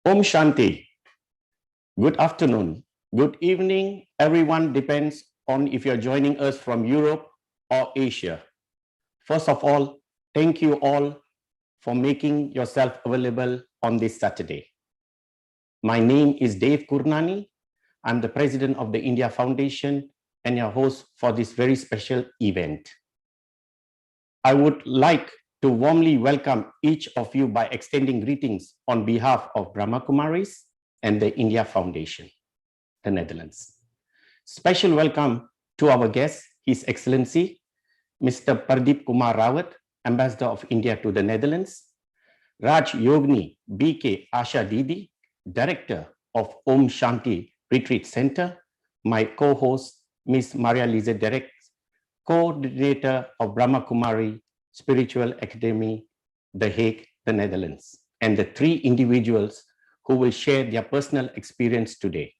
Om Shanti. Good afternoon. Good evening, everyone. Depends on if you're joining us from Europe or Asia. First of all, thank you all for making yourself available on this Saturday. My name is Dave Kurnani. I'm the president of the India Foundation and your host for this very special event. I would like to warmly welcome each of you by extending greetings on behalf of Brahma Kumaris and the India Foundation, the Netherlands. Special welcome to our guest, His Excellency, Mr. Pardeep Kumar Rawat, Ambassador of India to the Netherlands, Rajyogini B.K. Asha Didi, Director of Om Shanti Retreat Center, my co-host, Ms. Maria Lise Derek, Coordinator of Brahma Kumari Spiritual Academy, The Hague, the Netherlands, and the three individuals who will share their personal experience today.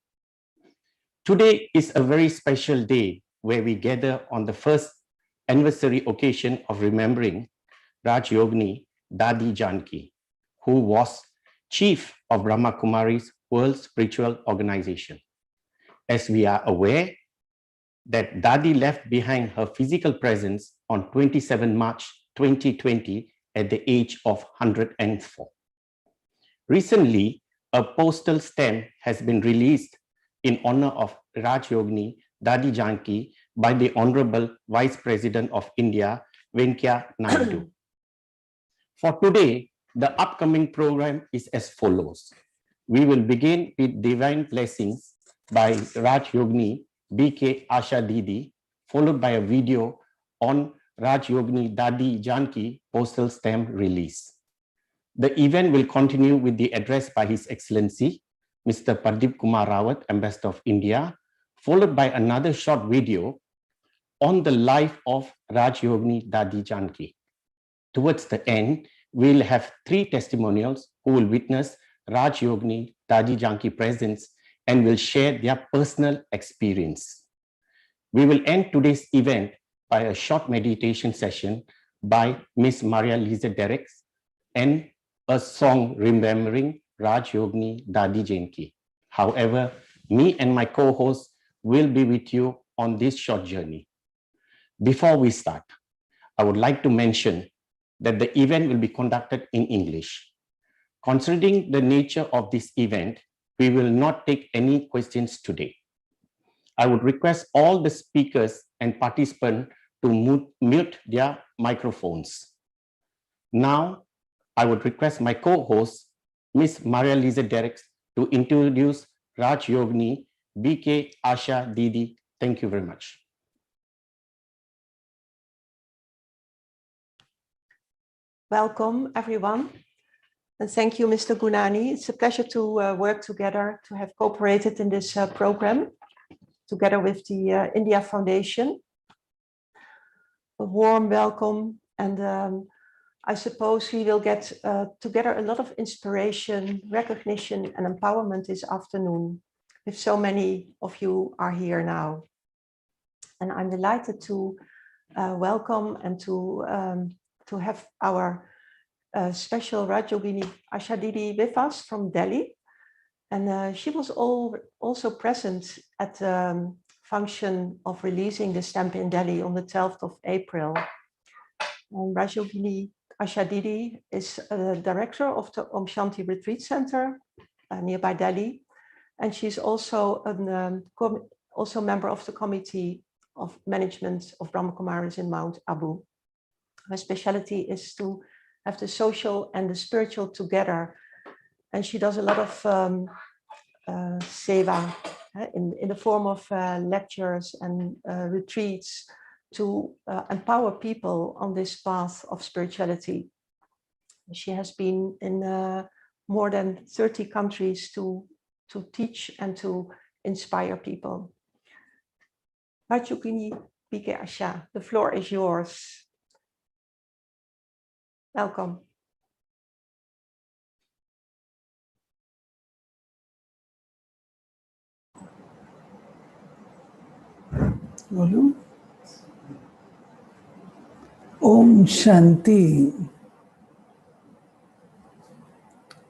Today is a very special day where we gather on the first anniversary occasion of remembering Rajyogini Dadi Janki, who was Chief of Brahma Kumari's World Spiritual Organization. As we are aware that Dadi left behind her physical presence on 27 March 2020 at the age of 104. Recently, a postal stamp has been released in honor of Rajyogini Dadi Janki by the Honorable Vice President of India, Venkaiah Naidu. For today, the upcoming program is as follows. We will begin with divine blessings by Rajyogini B.K. Asha Didi, followed by a video on Rajyogini Dadi Janki postal stamp release. The event will continue with the address by His Excellency, Mr. Pardeep Kumar Rawat, Ambassador of India, followed by another short video on the life of Rajyogini Dadi Janki. Towards the end, we'll have three testimonials who will witness Rajyogini Dadi Janki presence and will share their personal experience. We will end today's event by a short meditation session by Ms. Maria Lise Derek and a song remembering Rajyogini Dadi Janki. However, me and my co-host will be with you on this short journey. Before we start, I would like to mention that the event will be conducted in English. Considering the nature of this event, we will not take any questions today. I would request all the speakers and participants to mute their microphones. Now, I would request my co-host, Ms. Maria Lise Derek, to introduce Rajyogini B.K. Asha Didi. Thank you very much. Welcome, everyone. And thank you, Mr. Gunani. It's a pleasure to work together, to have cooperated in this program, together with the India Foundation. A warm welcome, and I suppose we will get together a lot of inspiration, recognition, and empowerment this afternoon, if so many of you are here now. And I'm delighted to welcome and to have our special Rajyogini Asha Didi with us from Delhi. And she was also present at the function of releasing the stamp in Delhi on the 12th of April. And Rajyogini Asha Didi is a director of the Om Shanti Retreat Center nearby Delhi. And she's also also member of the Committee of Management of Brahma Kumaris in Mount Abu. Her specialty is to have the social and the spiritual together. And she does a lot of seva in the form of lectures and retreats to empower people on this path of spirituality. She has been in more than 30 countries to teach and to inspire people. Rajyogini B.K. Asha, the floor is yours. Welcome. Om Shanti.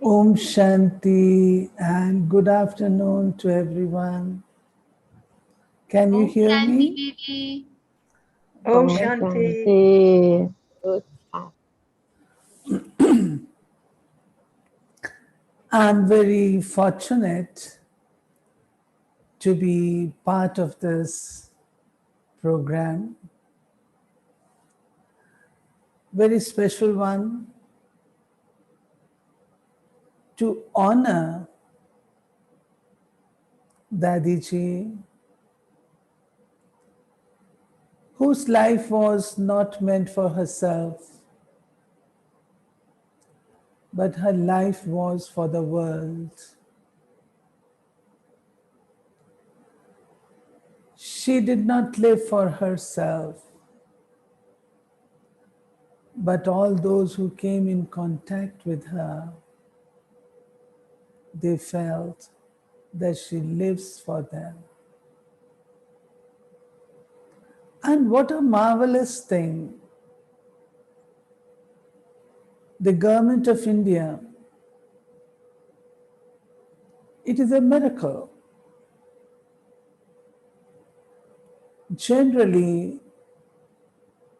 Om Shanti and good afternoon to everyone. Can you Om hear Shanti me? Didi. Om Shanti. Good. I'm very fortunate to be part of this program. Very special one to honor Dadi ji, whose life was not meant for herself, but her life was for the world. She did not live for herself, but all those who came in contact with her, they felt that she lives for them. And what a marvelous thing. The government of India, it is a miracle. Generally,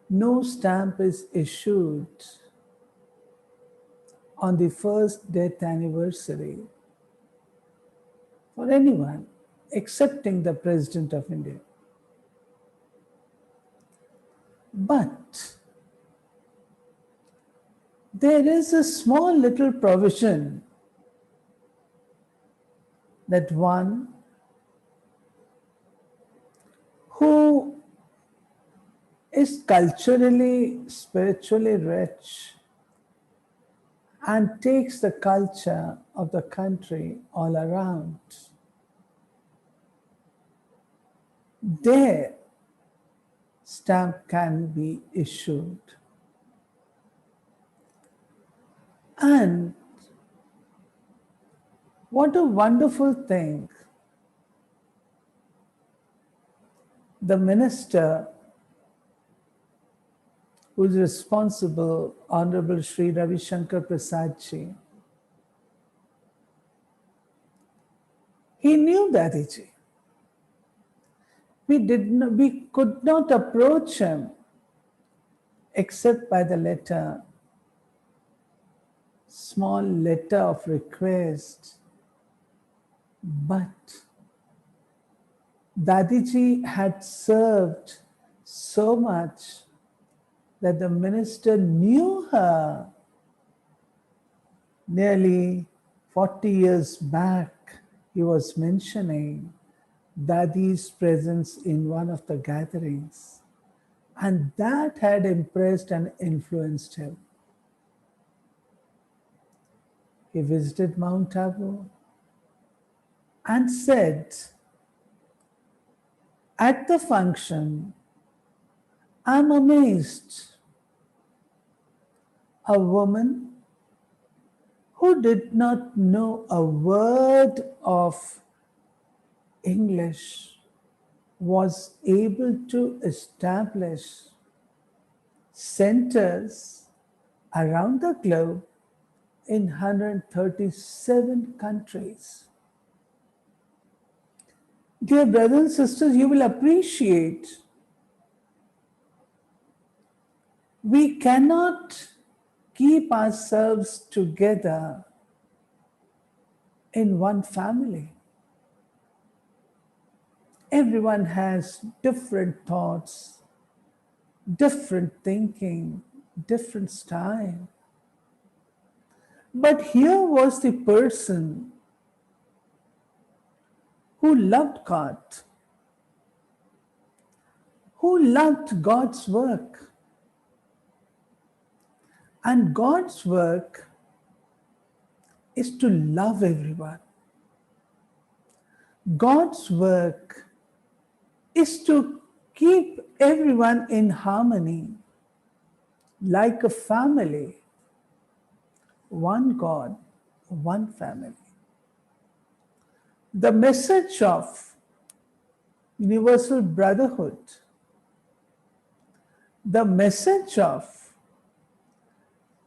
no stamp is issued on the first death anniversary for anyone, excepting the President of India. But there is a small little provision that one who is culturally, spiritually rich and takes the culture of the country all around, their stamp can be issued. And what a wonderful thing. The minister who is responsible, Honorable Sri Ravi Shankar Prasad ji, he knew Dadi ji. We could not approach him except by the letter, small letter of request. But Dadi ji had served so much that the minister knew her. Nearly 40 years back, he was mentioning Dadi's presence in one of the gatherings, and that had impressed and influenced him. He visited Mount Abu and said, at the function, I'm amazed. A woman who did not know a word of English was able to establish centers around the globe in 137 countries. Dear brothers and sisters, you will appreciate we cannot keep ourselves together in one family. Everyone has different thoughts, different thinking, different style. But here was the person who loved God, who loved God's work. And God's work is to love everyone. God's work is to keep everyone in harmony, like a family. One God, one family. The message of universal brotherhood, the message of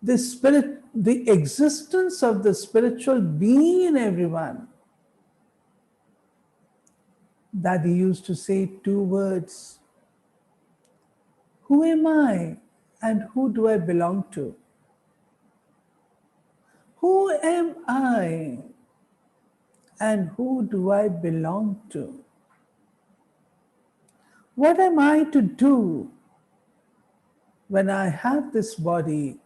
the spirit, the existence of the spiritual being in everyone. Dadi used to say two words: who am I and who do I belong to? Who am I and who do I belong to? What am I to do when I have this body?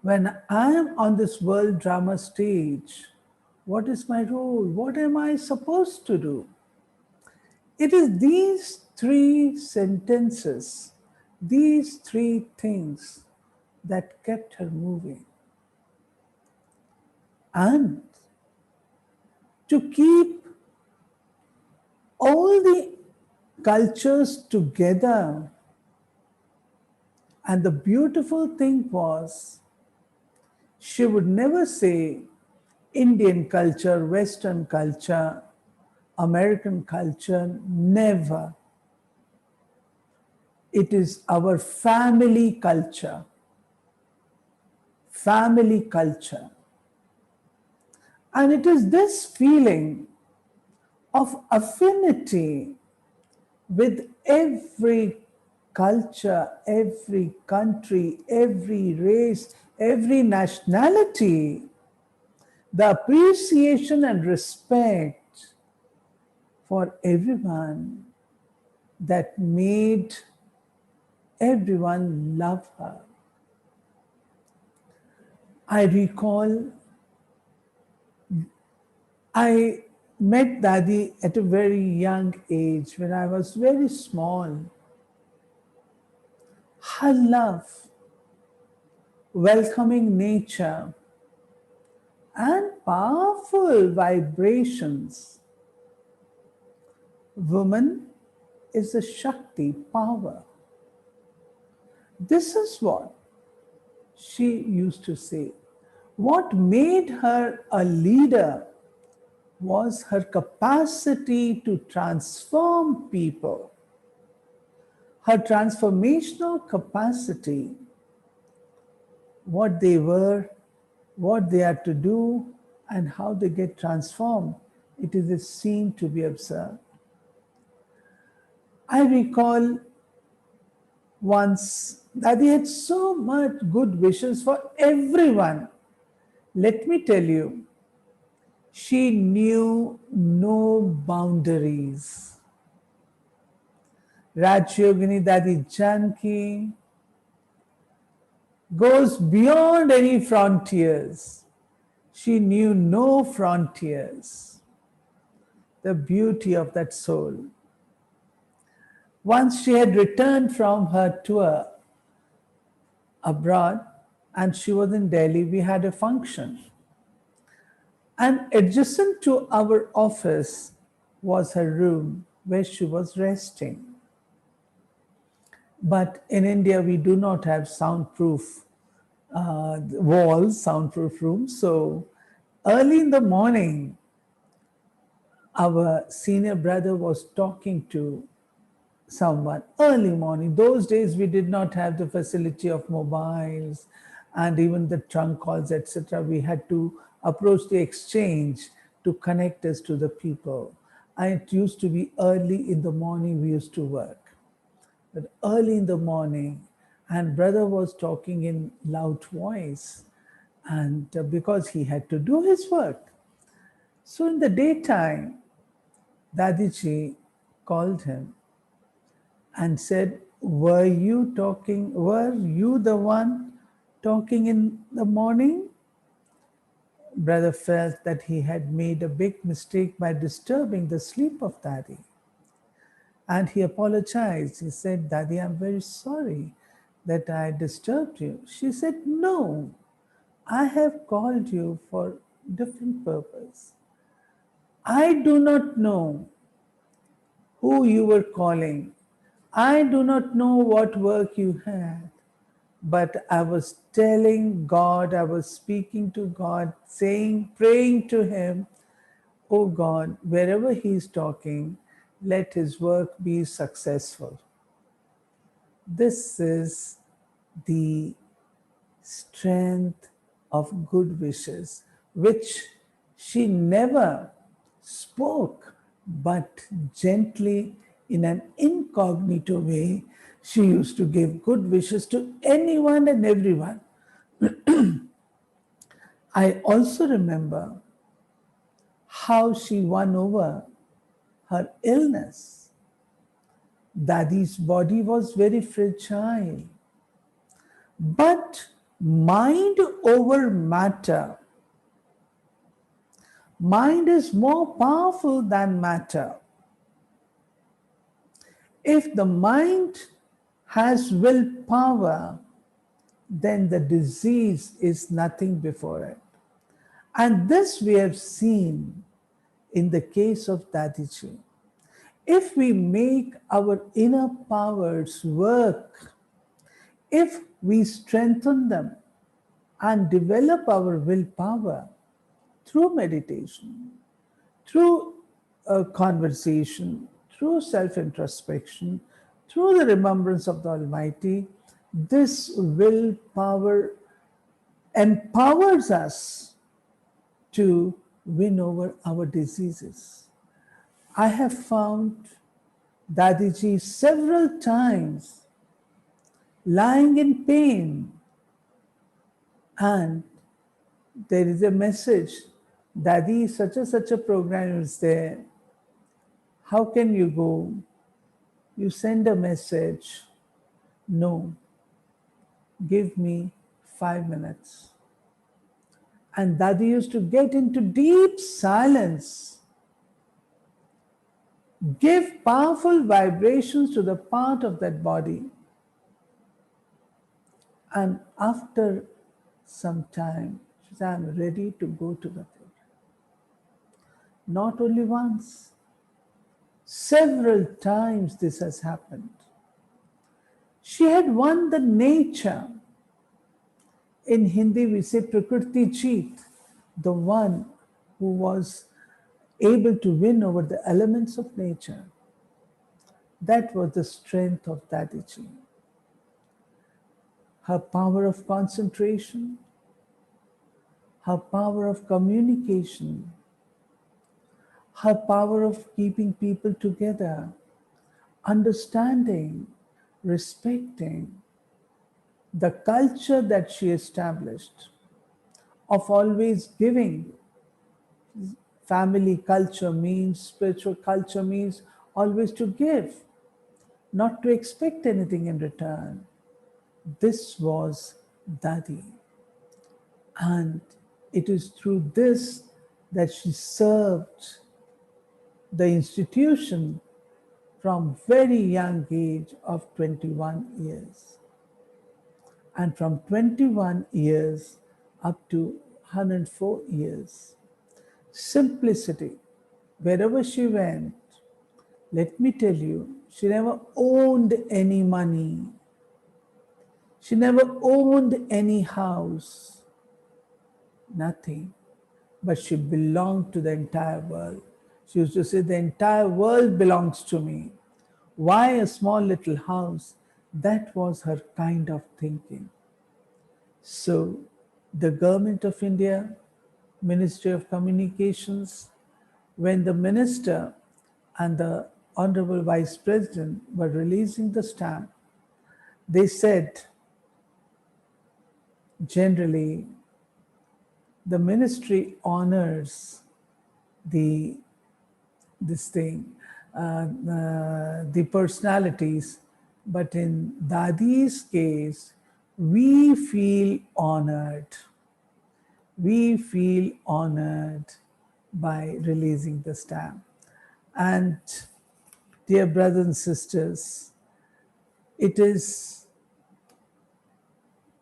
When I am on this world drama stage, what is my role? What am I supposed to do? It is these three sentences, these three things that kept her moving. And to keep all the cultures together. And the beautiful thing was, she would never say Indian culture, Western culture, American culture, never. It is our family culture. Family culture. And it is this feeling of affinity with every culture, every country, every race, every nationality, the appreciation and respect for everyone that made everyone love her. I recall I met Dadi at a very young age when I was very small. Her love, welcoming nature, and powerful vibrations. Woman is a Shakti power. This is what she used to say. What made her a leader was her capacity to transform people, her transformational capacity, what they were, what they are to do, and how they get transformed. It is a scene to be observed. I recall once that he had so much good wishes for everyone. Let me tell you, she knew no boundaries. Rajyogini Dadi Janki goes beyond any frontiers. She knew no frontiers. The beauty of that soul. Once she had returned from her tour abroad and she was in Delhi, we had a function. And adjacent to our office was her room where she was resting. But in India, we do not have soundproof walls, soundproof rooms. So early in the morning, our senior brother was talking to someone early morning. Those days, we did not have the facility of mobiles and even the trunk calls, etc. We had to approach the exchange to connect us to the people. And it used to be early in the morning we used to work. But early in the morning, and brother was talking in loud voice, and because he had to do his work. So in the daytime, Dadiji called him and said, were you the one talking in the morning? Brother felt that he had made a big mistake by disturbing the sleep of Dadi. And he apologized. He said, Dadi, I'm very sorry that I disturbed you. She said, no, I have called you for different purpose. I do not know who you were calling. I do not know what work you had, but I was telling God, I was speaking to God, saying, praying to him, oh God, wherever he's talking, let his work be successful. This is the strength of good wishes, which she never spoke, but gently, in an incognito way, she used to give good wishes to anyone and everyone. I also remember how she won over her illness. Dadi's body was very fragile, but mind over matter. Mind is more powerful than matter. If the mind has willpower, then the disease is nothing before it. And this we have seen in the case of Dadiji. If we make our inner powers work, if we strengthen them and develop our willpower through meditation, through a conversation, through self-introspection, through the remembrance of the Almighty, this willpower empowers us to win over our diseases. I have found Dadiji several times lying in pain, and there is a message, Dadi, such a program is there. How can you go? You send a message. No, give me 5 minutes. And Dadi used to get into deep silence, give powerful vibrations to the part of that body. And after some time, she said, I'm ready to go to the program. Not only once, several times this has happened. She had won the nature. In Hindi, we say Prakriti Jeet, the one who was able to win over the elements of nature. That was the strength of Dadiji. Her power of concentration, her power of communication, her power of keeping people together, understanding, respecting, the culture that she established of always giving. Family culture means, spiritual culture means always to give, not to expect anything in return. This was Dadi. And it is through this that she served the institution from very young age of 21 years. And from 21 years up to 104 years. Simplicity. Wherever she went, let me tell you, she never owned any money. She never owned any house. Nothing. But she belonged to the entire world. She used to say, the entire world belongs to me. Why a small little house? That was her kind of thinking. So the government of India, Ministry of Communications, when the minister and the Honorable Vice President were releasing the stamp, they said, generally, the ministry honors the personalities, but in Dadi's case, we feel honored. We feel honored by releasing the stamp. And dear brothers and sisters, it is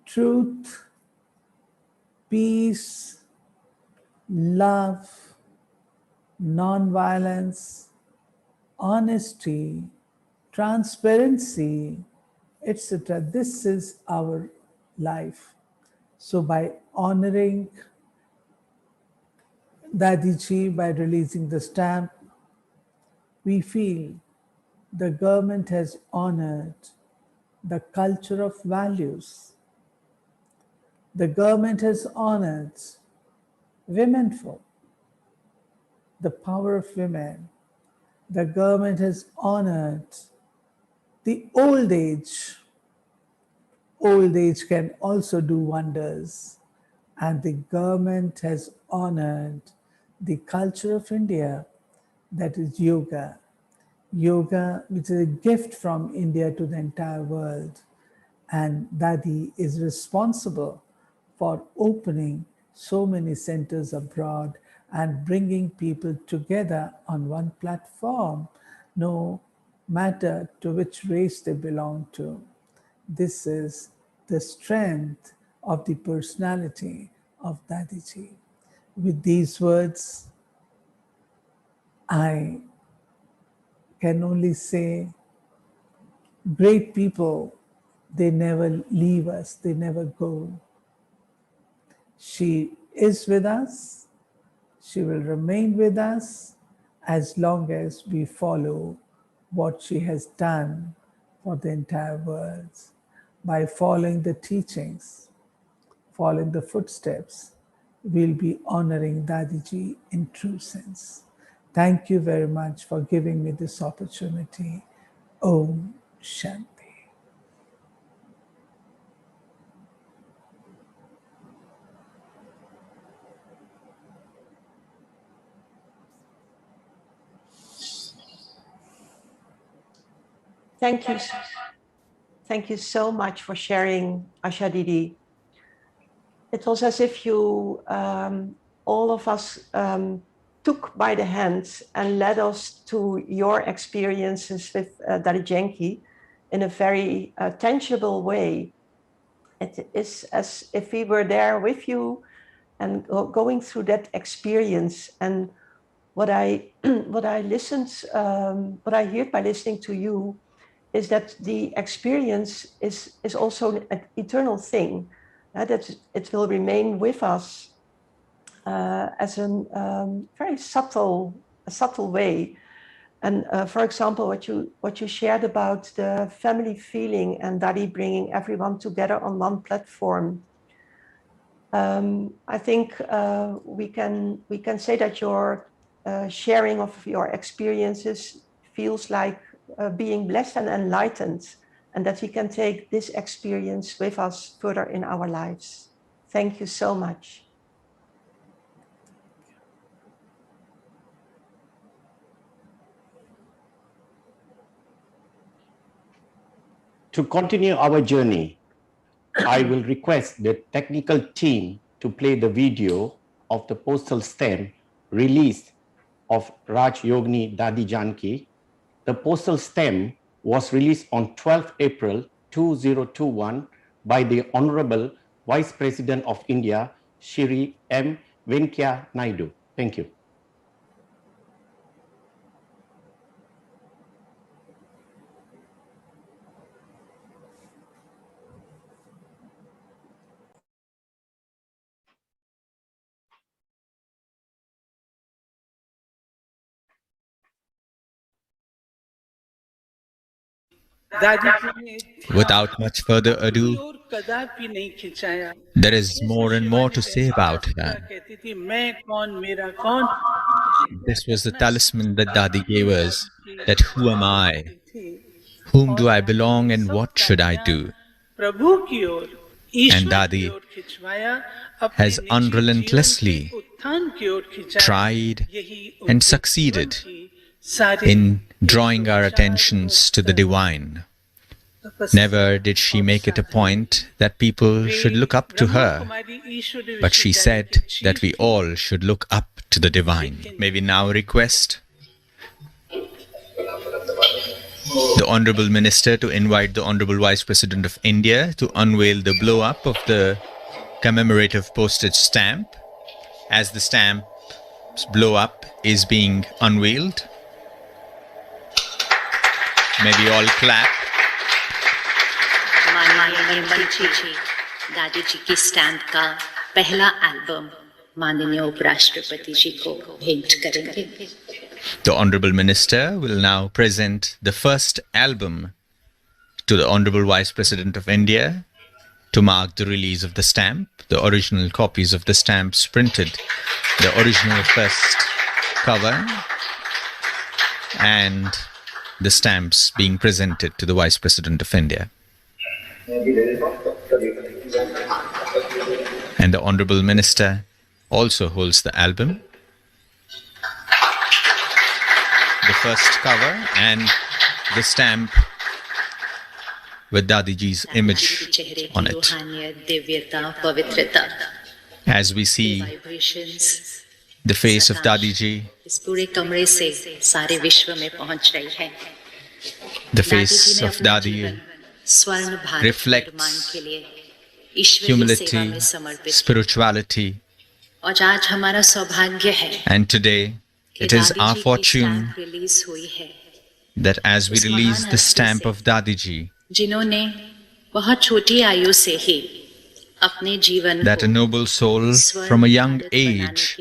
truth, peace, love, non-violence, honesty, transparency, etc. This is our life. So by honoring Dadiji, by releasing the stamp, we feel the government has honored the culture of values. The government has honored womenfolk, the power of women. The government has honored the old age. Old age can also do wonders. And the government has honored the culture of India, that is yoga. Yoga, which is a gift from India to the entire world. And Dadi is responsible for opening so many centers abroad and bringing people together on one platform, no matter to which race they belong to. This is the strength of the personality of Dadiji. With these words, I can only say great people, they never leave us, they never go. She is with us, she will remain with us as long as we follow what she has done for the entire world. By following the teachings, following the footsteps, we'll be honoring Dadiji in true sense. Thank you very much for giving me this opportunity. Om Shanti. Thank you. Thank you so much for sharing, Asha Didi. It was as if you, all of us, took by the hands and led us to your experiences with Dadi Janki in a very tangible way. It is as if we were there with you and going through that experience. And what I listened, what I heard by listening to you is that the experience is also an eternal thing, that it will remain with us as a very subtle way. And for example, what you shared about the family feeling and Dadi bringing everyone together on one platform. I think we can say that your sharing of your experiences feels like being blessed and enlightened, and that we can take this experience with us further in our lives. Thank you so much. To continue our journey, I will request the technical team to play the video of the postal stamp release of Rajyogini Dadi Janki. The postal stamp was released on 12 April 2021 by the Honorable Vice President of India, Shri M. Venkaiah Naidu. Thank you. Without much further ado, there is more and more to say about her. This was the talisman that Dadi gave us, that who am I? Whom do I belong and what should I do? And Dadi has unrelentlessly tried and succeeded in drawing our attentions to the divine. Never did she make it a point that people should look up to her, but she said that we all should look up to the divine. May we now request the Honorable Minister to invite the Honorable Vice President of India to unveil the blow-up of the commemorative postage stamp. As the stamp's blow-up is being unveiled, may we all clap. दादी जी की stamp का पहला album माननीय उपराष्ट्रपति जी को भेंट करेंगे. The Honorable Minister will now present the first album to the Honorable Vice President of India to mark the release of the stamp. The original copies of the stamps printed the original first cover, and the stamps being presented to the Vice President of India. And the Honorable Minister also holds the album, the first cover, and the stamp with Dadiji's image on it. As we see the face of Dadiji, the face of Dadi reflects humility, spirituality, and today it is our fortune that as we release the stamp of Dadiji, that a noble soul from a young age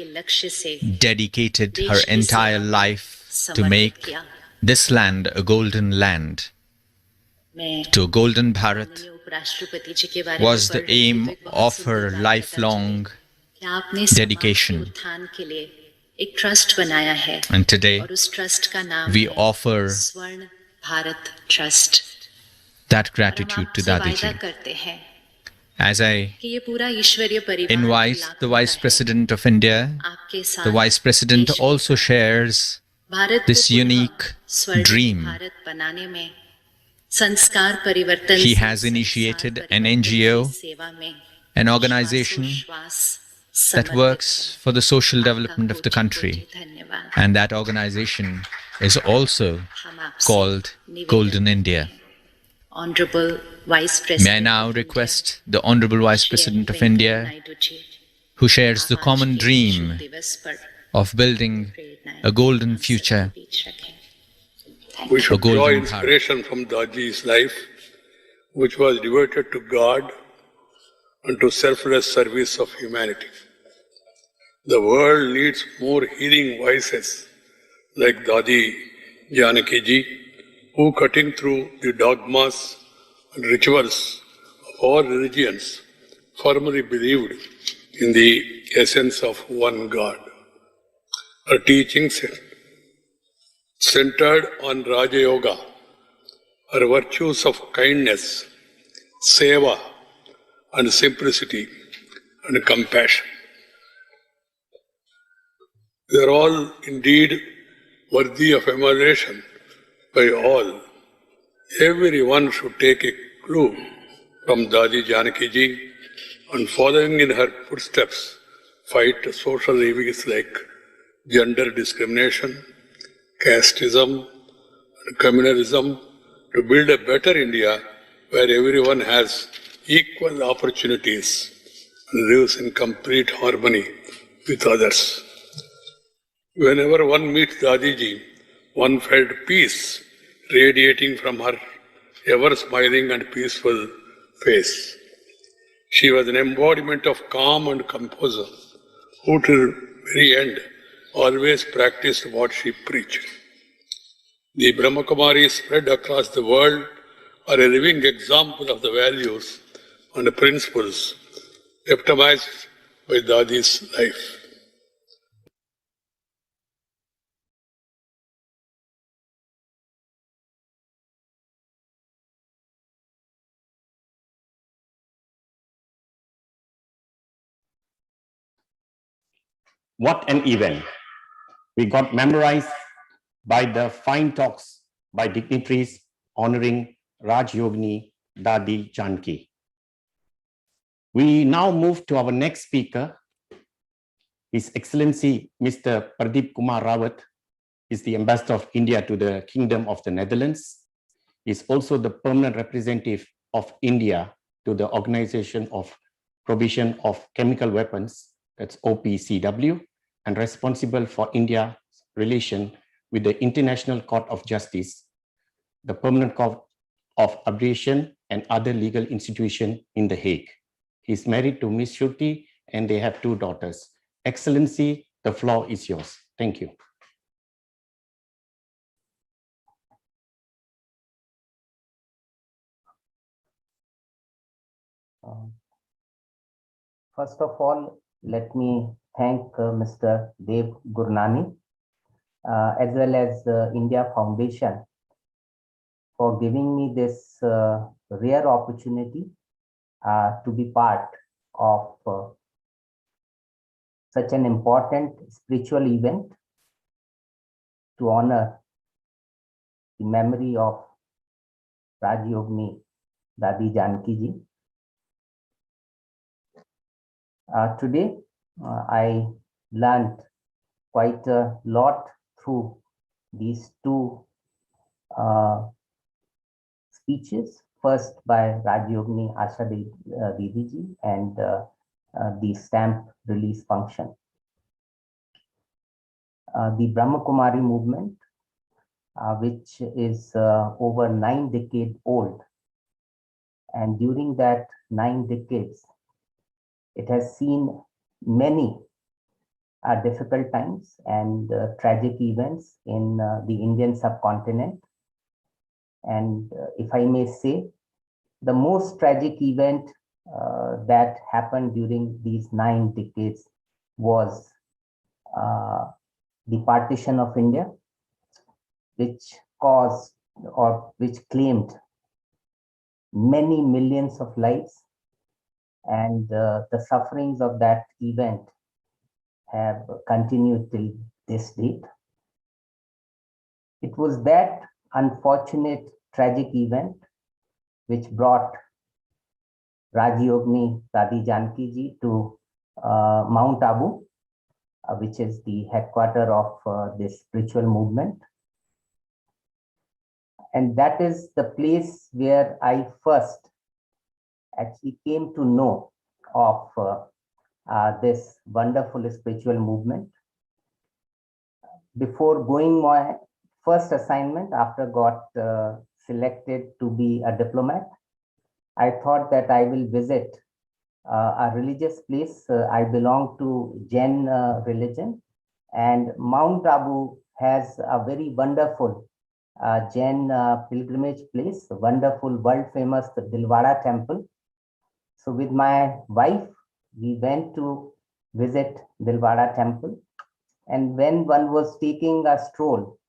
dedicated her entire life to make this land a golden land, to a golden Bharat, was the aim of her lifelong dedication. And today we offer that gratitude to Dadiji. As I invite the Vice President of India, the Vice President also shares this unique dream. He has initiated an NGO, an organization that works for the social development of the country, and that organization is also called Golden India. Honorable Vice President. May I now request the Honorable Vice President of India, who shares the common dream of building a golden future, We should A golden draw Bharat. inspiration from Dadi's life, which was devoted to God and to selfless service of humanity. The world needs more healing voices like Dadi Janki ji, who, cutting through the dogmas and rituals of all religions, firmly believed in the essence of one God. Her teachings centered on Rajayoga, her virtues of kindness, seva, and simplicity and compassion. They are all indeed worthy of emulation by all. Everyone should take a clue from Dadi Janki ji and following in her footsteps, fight social evils like gender discrimination, casteism, and communalism to build a better India where everyone has equal opportunities and lives in complete harmony with others. Whenever one meets Dadiji, one felt peace radiating from her ever-smiling and peaceful face. She was an embodiment of calm and composure, who till very end always practiced what she preached. The Brahma Kumaris spread across the world are a living example of the values and the principles epitomized by Dadi's life. What an event. We got memorized by the fine talks by dignitaries honoring Rajyogini Dadi Janki. We now move to our next speaker. His Excellency Mr. Pradeep Kumar Rawat is the Ambassador of India to the Kingdom of the Netherlands. He is also the permanent representative of India to the Organization of Prohibition of Chemical Weapons, that's OPCW, and responsible for India's relation with the International Court of Justice, the Permanent Court of Arbitration, and other legal institutions in The Hague. He is married to Miss Shruti and they have 2 daughters. Excellency, the floor is yours. Thank you. Uh, First of all, let me thank Mr. Dev Gurnani as well as the India Foundation for giving me this rare opportunity to be part of such an important spiritual event to honor the memory of Rajyogini Dadi Janki ji. Today, I learned quite a lot through these two speeches, first by Rajyogini Asha Didi ji and the stamp release function. The Brahma Kumari movement, which is over 9 decades old, and during that 9 decades, it has seen many difficult times and tragic events in the Indian subcontinent. And if I may say, the most tragic event that happened during these 9 decades was the partition of India, which caused or which claimed many millions of lives, and the sufferings of that event have continued till this date. It was that unfortunate tragic event which brought Rajyogini Dadi Janki ji to Mount Abu, which is the headquarter of this spiritual movement. And that is the place where I first actually came to know of this wonderful spiritual movement. Before going my first assignment, after got selected to be a diplomat, I thought that I will visit a religious place. I belong to Jain religion, and Mount Abu has a very wonderful Jain pilgrimage place, a wonderful world famous Dilwara temple. So with my wife, we went to visit Dilwara temple. And when one was taking a stroll,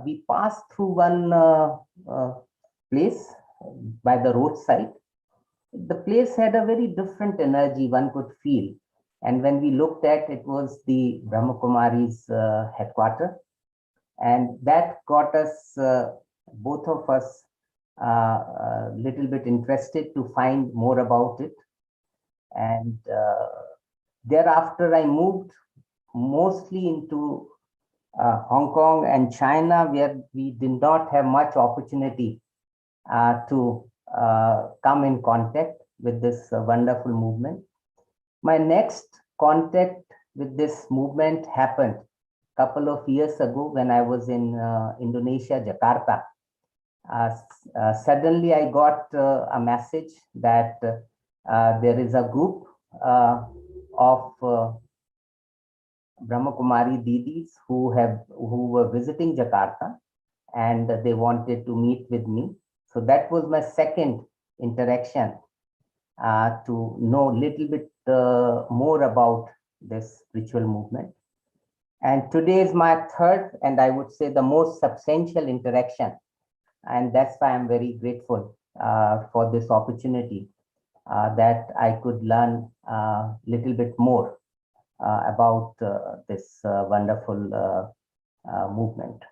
we passed through one place by the roadside. The place had a very different energy one could feel. And when we looked at it, was the Brahma Kumari's headquarters. And that got us, both of us, a little bit interested to find more about it. And thereafter, I moved mostly into Hong Kong and China, where we did not have much opportunity to come in contact with this wonderful movement. My next contact with this movement happened a couple of years ago when I was in Indonesia, Jakarta. Suddenly I got a message that there is a group of Brahma Kumari Didis who were visiting Jakarta, and they wanted to meet with me. So that was my second interaction to know a little bit more about this spiritual movement. And today is my third, and I would say the most substantial interaction. And that's why I'm very grateful for this opportunity that I could learn a little bit more about this wonderful movement.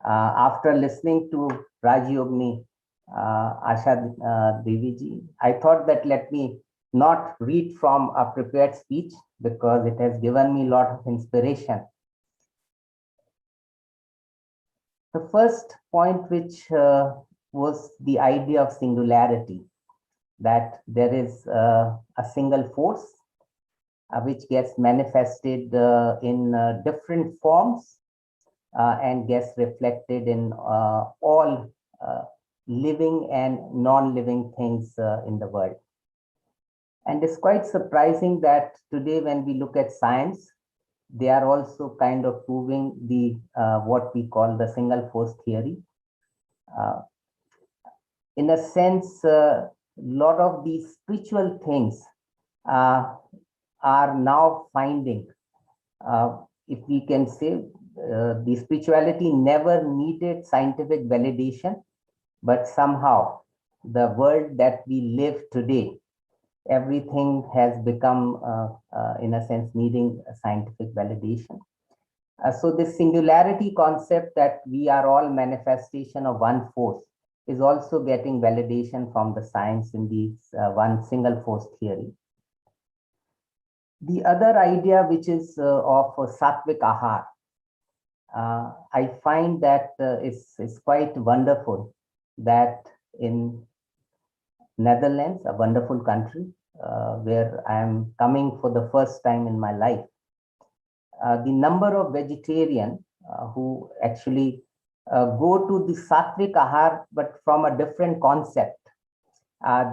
After listening to Rajyogini Asha Devi ji, I thought that let me not read from a prepared speech because it has given me a lot of inspiration. The first point, which was the idea of singularity, that there is a single force which gets manifested in different forms and gets reflected in all living and non-living things in the world. And it's quite surprising that today when we look at science, they are also kind of proving the what we call the single force theory. In a sense, lot of these spiritual things are now finding, if we can say, the spirituality never needed scientific validation, but somehow the world that we live today, everything has become, in a sense, needing a scientific validation. So this singularity concept that we are all manifestation of one force is also getting validation from the science in this one single force theory. The other idea, which is of sattvic ahar, I find that it's quite wonderful that in Netherlands, a wonderful country where I am coming for the first time in my life, the number of vegetarians who actually go to the sattvic ahar, but from a different concept.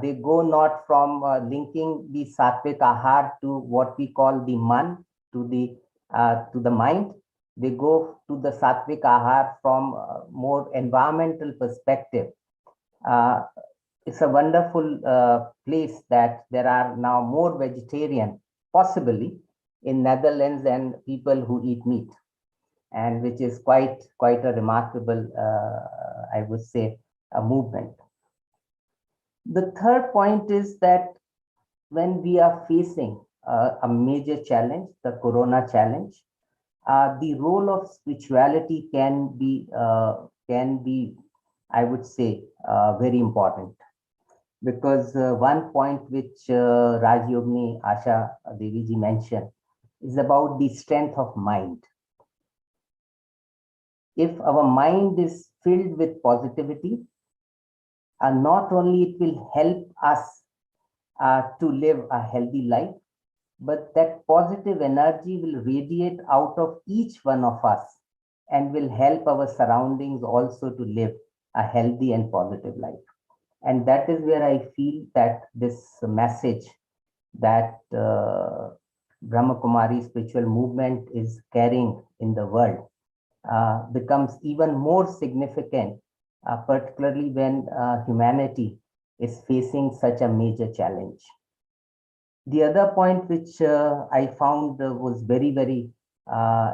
They go not from linking the sattvic ahar to what we call the man, to the mind. They go to the sattvic ahar from more environmental perspective. It's a wonderful place that there are now more vegetarian, possibly in Netherlands, and people who eat meat, and which is quite a remarkable, I would say, a movement. The third point is that when we are facing a major challenge, the corona challenge, the role of spirituality can be, I would say, very important. Because one point which Rajyogini Asha Deviji mentioned is about the strength of mind. If our mind is filled with positivity, not only it will help us to live a healthy life, but that positive energy will radiate out of each one of us and will help our surroundings also to live a healthy and positive life. And that is where I feel that this message that Brahma Kumari spiritual movement is carrying in the world becomes even more significant, particularly when humanity is facing such a major challenge. The other point which I found was very, very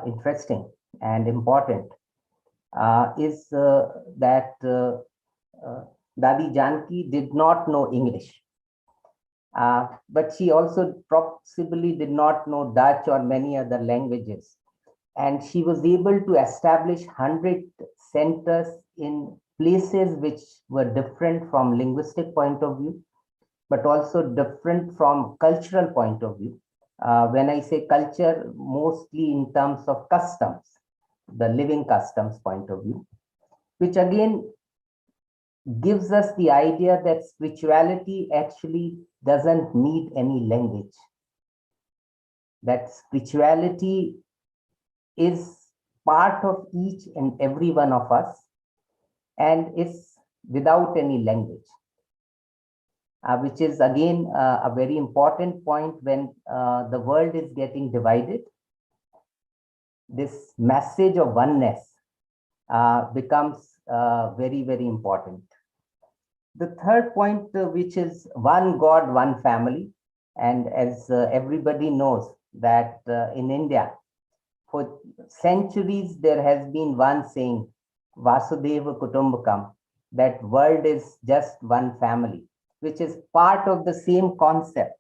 interesting and important is that Dadi Janki did not know English, but she also possibly did not know Dutch or many other languages. And she was able to establish 100 centers in places which were different from linguistic point of view, but also different from cultural point of view. When I say culture, mostly in terms of customs, the living customs point of view, which again gives us the idea that spirituality actually doesn't need any language. That spirituality is part of each and every one of us and is without any language, which is again a very important point when the world is getting divided. This message of oneness becomes very, very important. The third point, which is one God, one family. And as everybody knows that in India, for centuries, there has been one saying, Vasudeva Kutumbakam, that world is just one family, which is part of the same concept.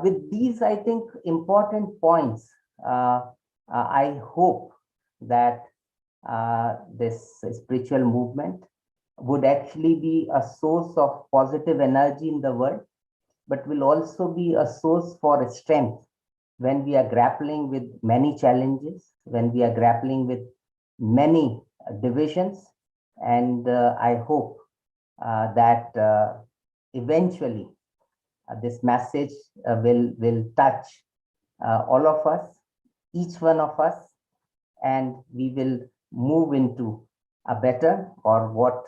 With these, I think, important points, I hope that this spiritual movement would actually be a source of positive energy in the world, but will also be a source for strength when we are grappling with many challenges, when we are grappling with many divisions. And I hope that eventually this message will touch all of us, each one of us, and we will move into a better, or what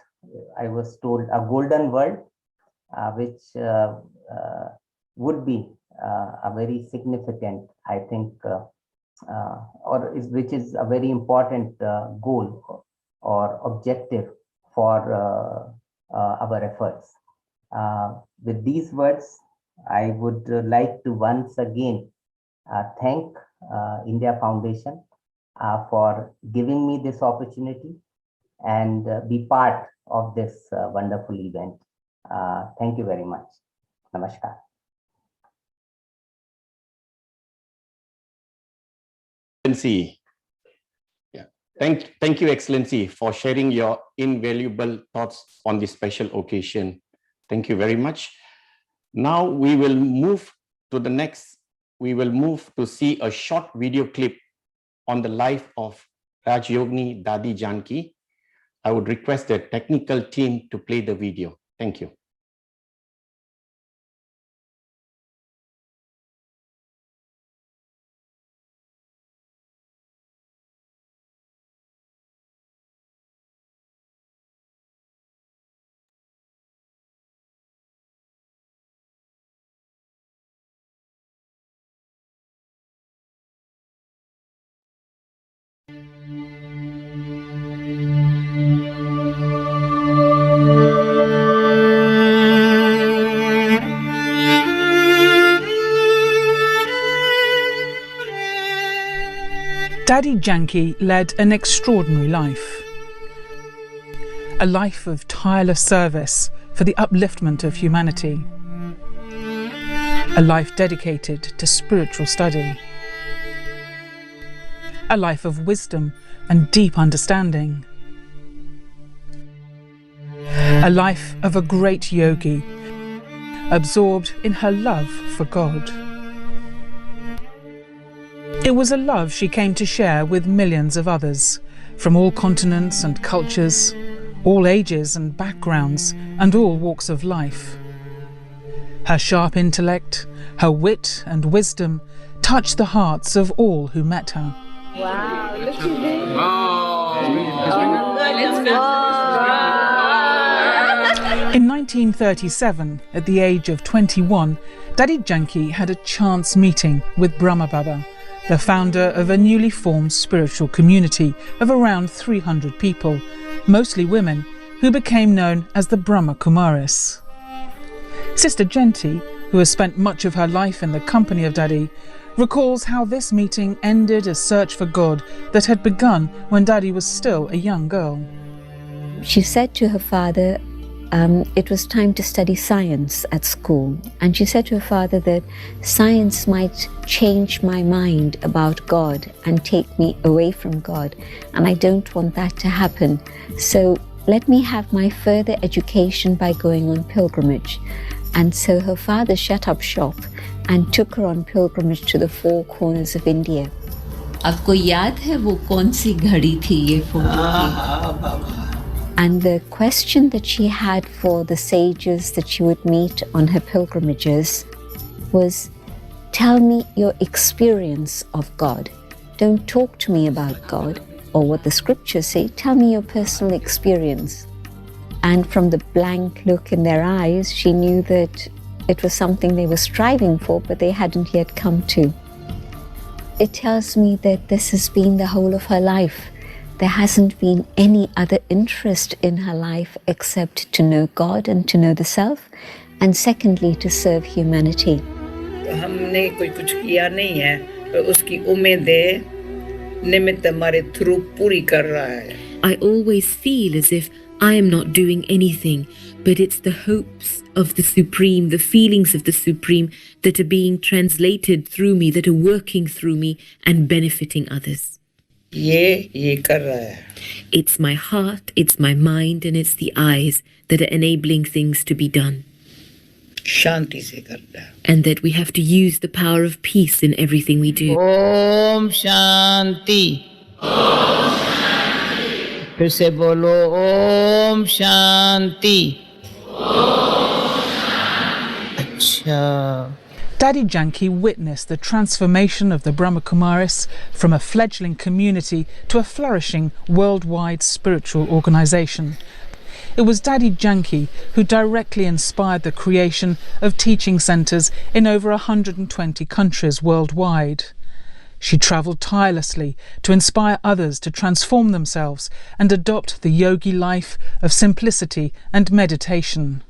I was told, a golden world, which would be a very significant, I think, which is a very important goal or objective for our efforts. with these words, I would like to once again thank India Foundation for giving me this opportunity and be part of this wonderful event. Thank you very much. Namaskar. Excellency. Yeah. Thank you, Excellency, for sharing your invaluable thoughts on this special occasion. Thank you very much. Now we will move to the next. We will move to see a short video clip on the life of Rajyogini Dadi Janki. I would request the technical team to play the video. Thank you. Dadi Janki led an extraordinary life. A life of tireless service for the upliftment of humanity. A life dedicated to spiritual study. A life of wisdom and deep understanding. A life of a great yogi, absorbed in her love for God. It was a love she came to share with millions of others, from all continents and cultures, all ages and backgrounds, and all walks of life. Her sharp intellect, her wit and wisdom touched the hearts of all who met her. Wow, look at this. In 1937, at the age of 21, Dadi Janki had a chance meeting with Brahma Baba, the founder of a newly formed spiritual community of around 300 people, mostly women, who became known as the Brahma Kumaris. Sister Janki, who has spent much of her life in the company of Dadi, recalls how this meeting ended a search for God that had begun when Dadi was still a young girl. She said to her father, it was time to study science at school. And she said to her father that science might change my mind about God and take me away from God. And I don't want that to happen. So let me have my further education by going on pilgrimage. And so her father shut up shop and took her on pilgrimage to the four corners of India. आपको याद है वो कौन सी घड़ी थी ये photo की? And the question that she had for the sages that she would meet on her pilgrimages was, tell me your experience of God. Don't talk to me about God or what the scriptures say. Tell me your personal experience. And from the blank look in their eyes, she knew that it was something they were striving for, but they hadn't yet come to. It tells me that this has been the whole of her life. There hasn't been any other interest in her life except to know God and to know the self, and secondly, to serve humanity. हमने कोई कुछ किया नहीं है, पर उसकी उम्मीदें निमित्त हमारे थ्रू पूरी कर रहा है. I always feel as if I am not doing anything, but it's the hopes of the Supreme, the feelings of the Supreme that are being translated through me, that are working through me and benefiting others. ये कर रहा है. It's my heart, it's my mind, and it's the eyes that are enabling things to be done. शांति से करता है. And that we have to use the power of peace in everything we do. Om Shanti. फिर से बोलो ओम शांति. अच्छा. Dadi Janki witnessed the transformation of the Brahma Kumaris from a fledgling community to a flourishing worldwide spiritual organisation. It was Dadi Janki who directly inspired the creation of teaching centres in over 120 countries worldwide. She travelled tirelessly to inspire others to transform themselves and adopt the yogi life of simplicity and meditation.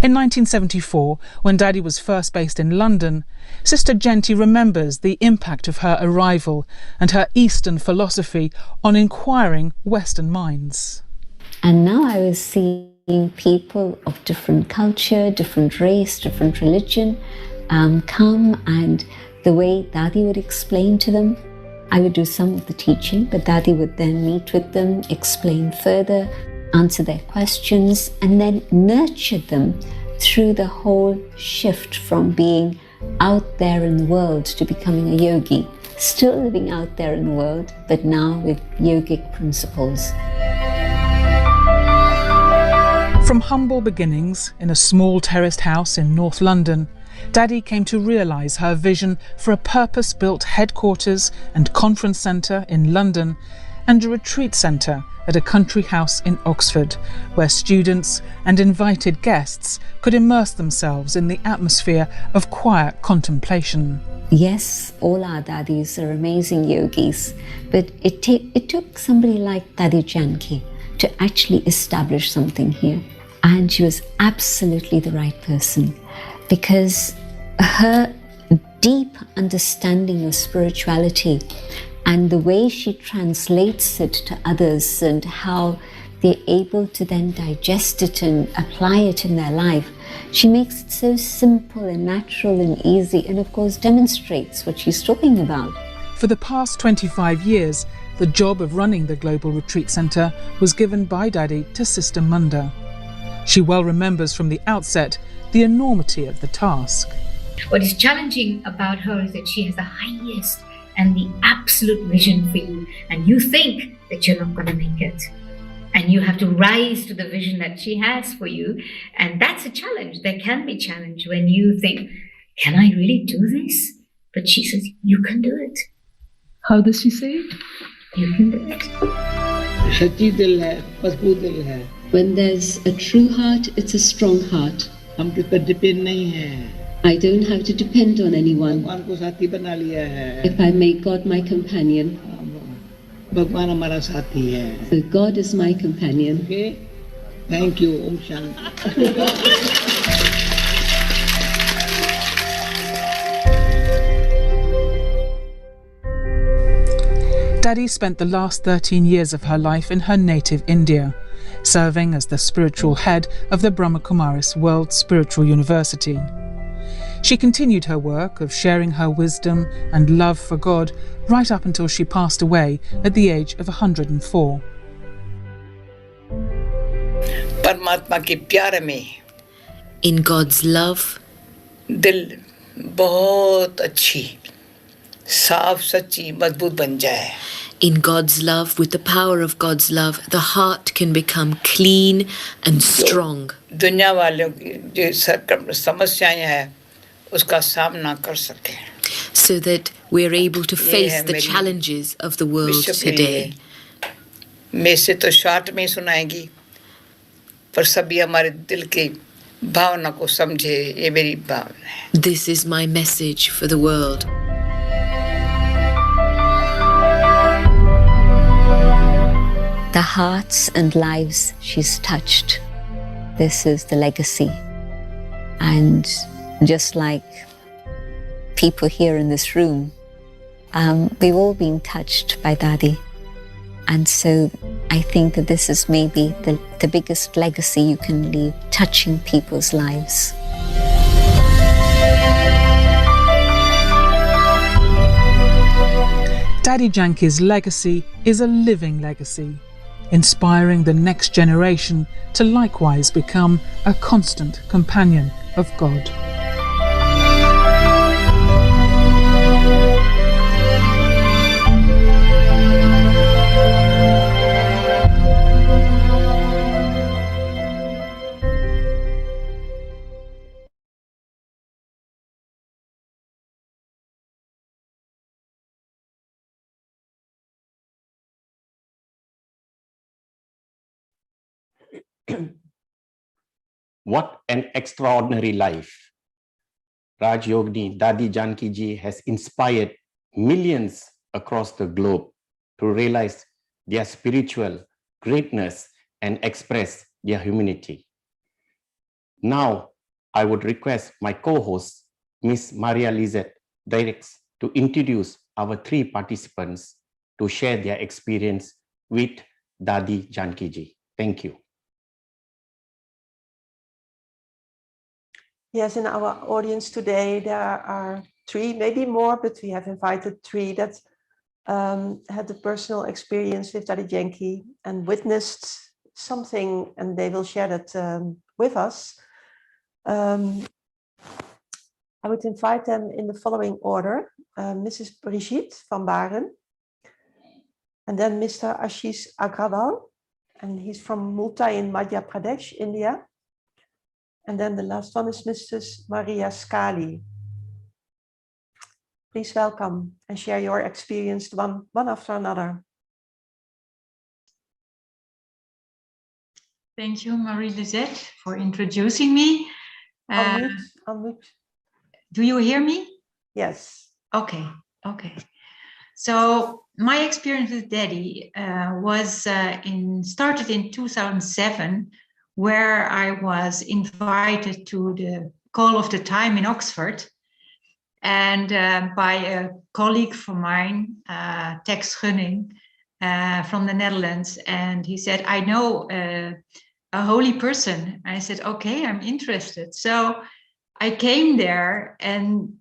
In 1974, when Dadi was first based in London, Sister Janki remembers the impact of her arrival and her Eastern philosophy on inquiring Western minds. And now I was seeing people of different culture, different race, different religion come, and the way Dadi would explain to them, I would do some of the teaching, but Dadi would then meet with them, explain further, answer their questions, and then nurture them through the whole shift from being out there in the world to becoming a yogi, still living out there in the world, but now with yogic principles. From humble beginnings in a small terraced house in North London, Dadi came to realise her vision for a purpose-built headquarters and conference centre in London and a retreat centre at a country house in Oxford, where students and invited guests could immerse themselves in the atmosphere of quiet contemplation. Yes, all our Dadis are amazing yogis, but it took somebody like Dadi Janki to actually establish something here. And she was absolutely the right person, because her deep understanding of spirituality and the way she translates it to others and how they're able to then digest it and apply it in their life, she makes it so simple and natural and easy, and of course demonstrates what she's talking about. For the past 25 years, the job of running the Global Retreat Centre was given by Dadi to Sister Munda. She well remembers from the outset the enormity of the task. What is challenging about her is that she has the highest and the absolute vision for you, and you think that you're not going to make it. And you have to rise to the vision that she has for you, and that's a challenge. There can be challenge when you think, can I really do this? But she says, you can do it. How does she say it? You can do it. सच्ची दिल है, मजबूत दिल है. When there's a true heart, it's a strong heart. हम किस पर depend नहीं हैं. I don't have to depend on anyone. भगवान को साथी बना लिया है. If I make God my companion, भगवान हमारा साथी है. so God is my companion. Okay? Thank you. Om Shanti. Dadi spent the last 13 years of her life in her native India, serving as the spiritual head of the Brahma Kumaris World Spiritual University. She continued her work of sharing her wisdom and love for God right up until she passed away at the age of 104. परमात्मा के प्यार में In God's love, दिल बहुत अच्छी, साफ सच्ची मजबूत बन जाए. in God's love, with the power of God's love, the heart can become clean and strong. दुनिया वालों की जो समस्याएं हैं उसका सामना कर सके. So that we're able to ये face है the मेरी challenges of the world विश्व के लिए. today. मैं से तो शॉर्ट में सुनाएगी, पर सभी हमारे दिल की भावना को समझे, ये मेरी भावना है. This is my message for the world. The hearts and lives she's touched. This is the legacy. And just like people here in this room, we've all been touched by Dadi. And so I think that this is maybe the biggest legacy you can leave, touching people's lives. Dadi Janki's legacy is a living legacy, inspiring the next generation to likewise become a constant companion of God. What an extraordinary life. Rajyogini Dadi Janki ji has inspired millions across the globe to realize their spiritual greatness and express their humanity. Now, I would request my co-host, Ms. Maria Lizette Direks, to introduce our 3 participants to share their experience with Dadi Janki ji. Thank you. Yes, in our audience today, there are 3, maybe more, but we have invited 3 that had the personal experience with Dadi Janki and witnessed something, and they will share that with us. I would invite them in the following order. Mrs. Brigitte van Baren, and then Mr. Ashish Agrawal, and he's from Multai in Madhya Pradesh, India. And then the last one is Mrs. Maria Scali. Please welcome and share your experience one after another. Thank you, Marie-Lisette, for introducing me. Unmute. Do you hear me? Yes. Okay. So my experience with Dadi started in 2007, where I was invited to the Call of the Time in Oxford, and by a colleague from mine, Tex Gunning, from the Netherlands, and he said, I know a holy person. I said, okay, I'm interested. So I came there, and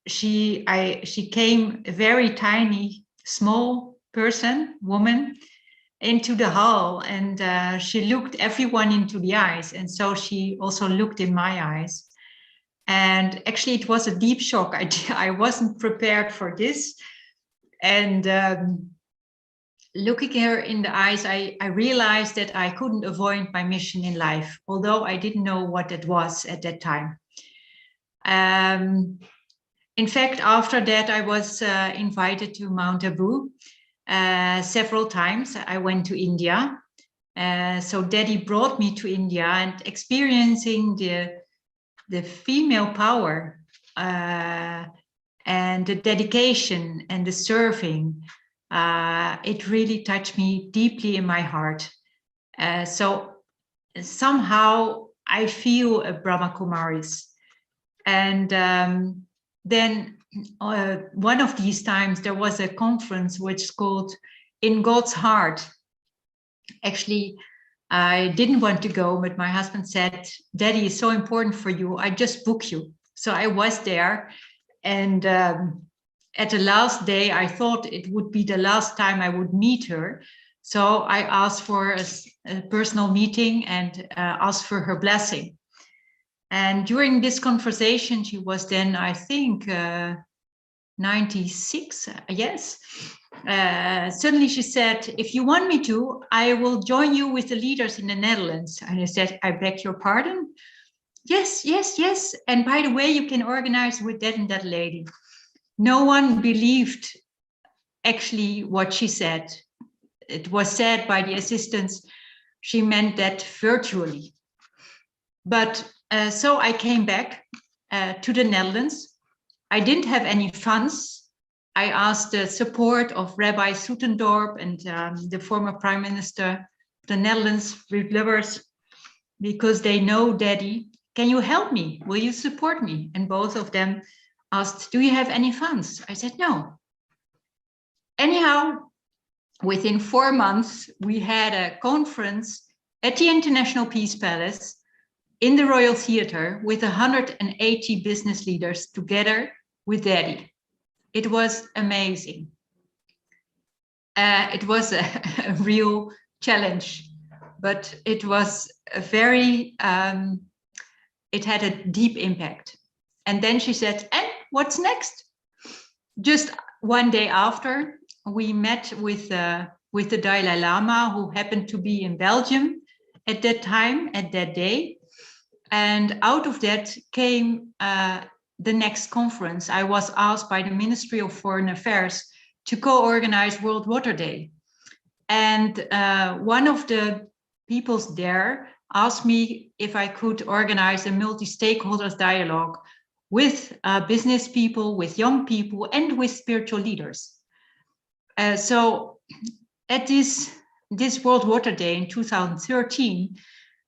she came, a very tiny, small woman, into the hall, and she looked everyone into the eyes, and so she also looked in my eyes. And actually, it was a deep shock. I wasn't prepared for this. And looking her in the eyes, I realized that I couldn't avoid my mission in life, although I didn't know what it was at that time. In fact, after that, I was invited to Mount Abu several times. I went to India. So Dadi brought me to India, and experiencing the female power and the dedication and the serving, it really touched me deeply in my heart. So somehow I feel a Brahma Kumaris. And then one of these times there was a conference which is called In God's Heart. Actually, I didn't want to go, but my husband said, Dadi is so important for you, I just book you. So I was there, and at the last day, I thought it would be the last time I would meet her. So I asked for a personal meeting and asked for her blessing. And during this conversation, she was then, I think, 96, yes. Suddenly she said, if you want me to, I will join you with the leaders in the Netherlands. And I said, I beg your pardon? Yes, yes, yes. And by the way, you can organize with that and that lady. No one believed actually what she said. It was said by the assistants. She meant that virtually. But so I came back to the Netherlands. I didn't have any funds. I asked the support of Rabbi Soetendorp and the former Prime Minister of the Netherlands, Ruud Lubbers, because they know Dadi. Can you help me? Will you support me? And both of them asked, do you have any funds? I said, no. Anyhow, within 4 months, we had a conference at the International Peace Palace in the Royal Theatre with 180 business leaders together with Dadi. It was amazing. It was a real challenge, but it was a very, it had a deep impact. And then she said, and what's next? Just one day after, we met with the Dalai Lama, who happened to be in Belgium at that time, at that day. And out of that came the next conference. I was asked by the Ministry of Foreign Affairs to co-organize World Water Day. And one of the people there asked me if I could organize a multi-stakeholders dialogue with business people, with young people, and with spiritual leaders. So at this World Water Day in 2013,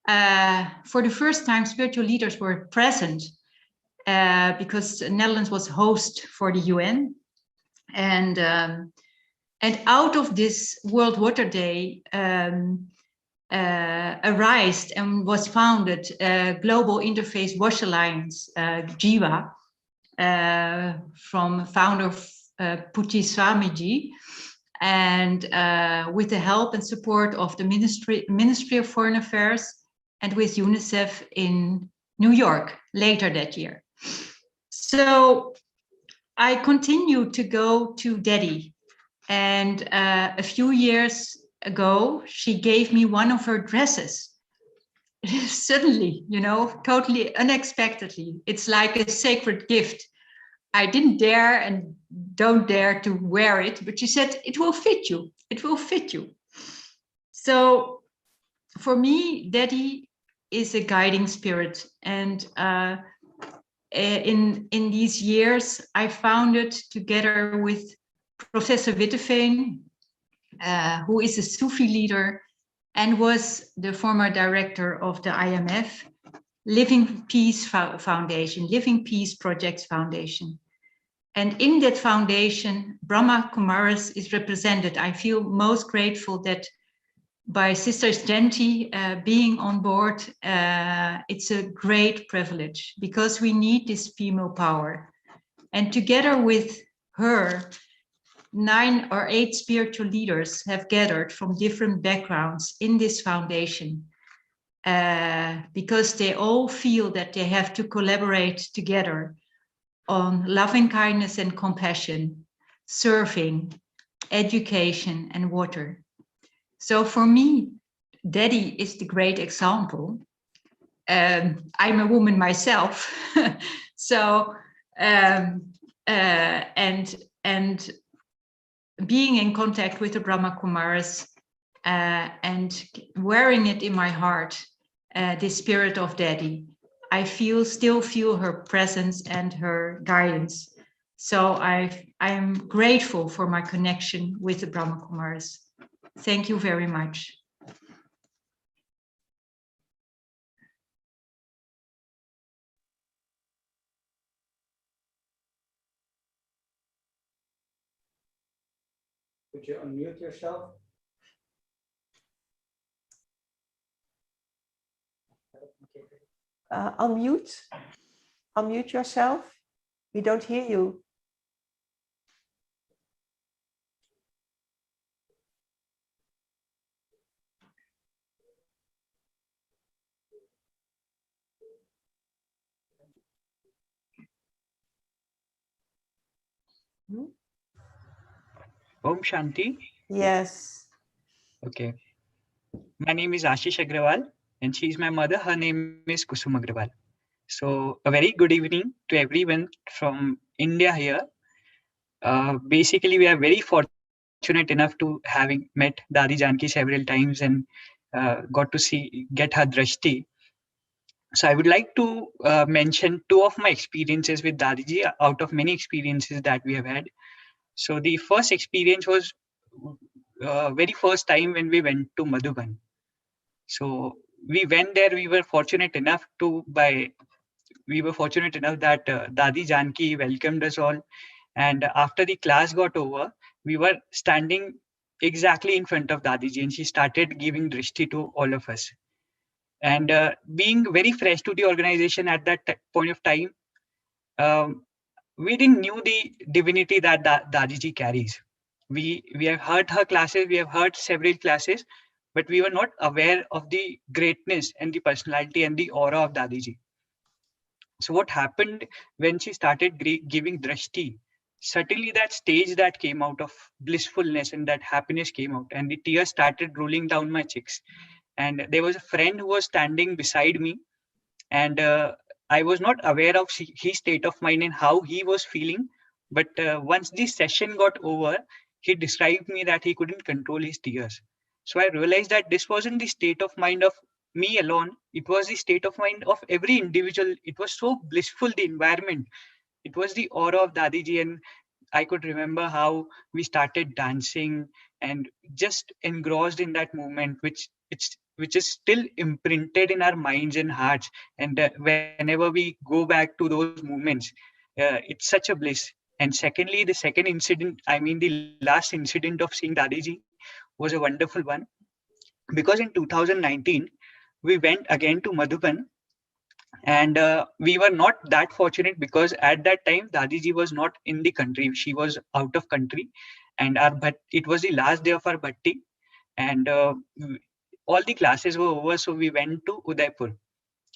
For the first time, spiritual leaders were present because the Netherlands was host for the UN. And out of this World Water Day arose and was founded Global Interfaith Wash Alliance, GIWA, from founder Putti Swamiji, and with the help and support of the Ministry of Foreign Affairs and with UNICEF in New York later that year. So I continued to go to Dadi, and a few years ago, she gave me one of her dresses. Suddenly, you know, totally unexpectedly. It's like a sacred gift. I didn't dare and don't dare to wear it, but she said, it will fit you. It will fit you. So for me, Dadi is a guiding spirit. And in these years, I found it together with Professor Witteveen, who is a Sufi leader and was the former director of the IMF, Living Peace Foundation, Living Peace Projects Foundation. And in that foundation, Brahma Kumaris is represented. I feel most grateful that by Sisters Janki being on board, it's a great privilege because we need this female power. And together with her, 9 or 8 spiritual leaders have gathered from different backgrounds in this foundation because they all feel that they have to collaborate together on loving kindness and compassion, serving, education, and water. So for me, Dadi is the great example. I'm a woman myself, so and being in contact with the Brahma Kumaris and wearing it in my heart, the spirit of Dadi, I still feel her presence and her guidance. So I am grateful for my connection with the Brahma Kumaris. Thank you very much. Could you unmute yourself? Unmute yourself. We don't hear you. Om Shanti. Yes. Okay. My name is Ashish Agrawal and she's my mother. Her name is Kusum Agrawal. So a very good evening to everyone from India here. Basically, we are very fortunate enough to having met Dadi Janki several times and got to get her drashti. So I would like to mention 2 of my experiences with Dadiji out of many experiences that we have had. So the first experience was very first time when we went to Madhuban. So we went there. We were fortunate enough that Dadi Janki welcomed us all. And after the class got over, we were standing exactly in front of Dadiji, and she started giving drishti to all of us. And being very fresh to the organization at that point of time, we didn't knew the divinity that Dadiji carries. We have heard her classes, we have heard several classes, but we were not aware of the greatness and the personality and the aura of Dadiji. So what happened when she started giving drashti, certainly that stage that came out of blissfulness and that happiness came out, and the tears started rolling down my cheeks. And there was a friend who was standing beside me, and I was not aware of his state of mind and how he was feeling. But once the session got over, he described me that he couldn't control his tears. So I realized that this wasn't the state of mind of me alone. It was the state of mind of every individual. It was so blissful, the environment. It was the aura of Dadiji, and I could remember how we started dancing and just engrossed in that moment, which is still imprinted in our minds and hearts. And whenever we go back to those moments, it's such a bliss. And secondly, the second incident, I mean, the last incident of seeing Dadiji was a wonderful one, because in 2019, we went again to Madhuban, and we were not that fortunate because at that time Dadiji was not in the country; she was out of country, and but it was the last day of our bhatti, and all the classes were over, so we went to Udaipur.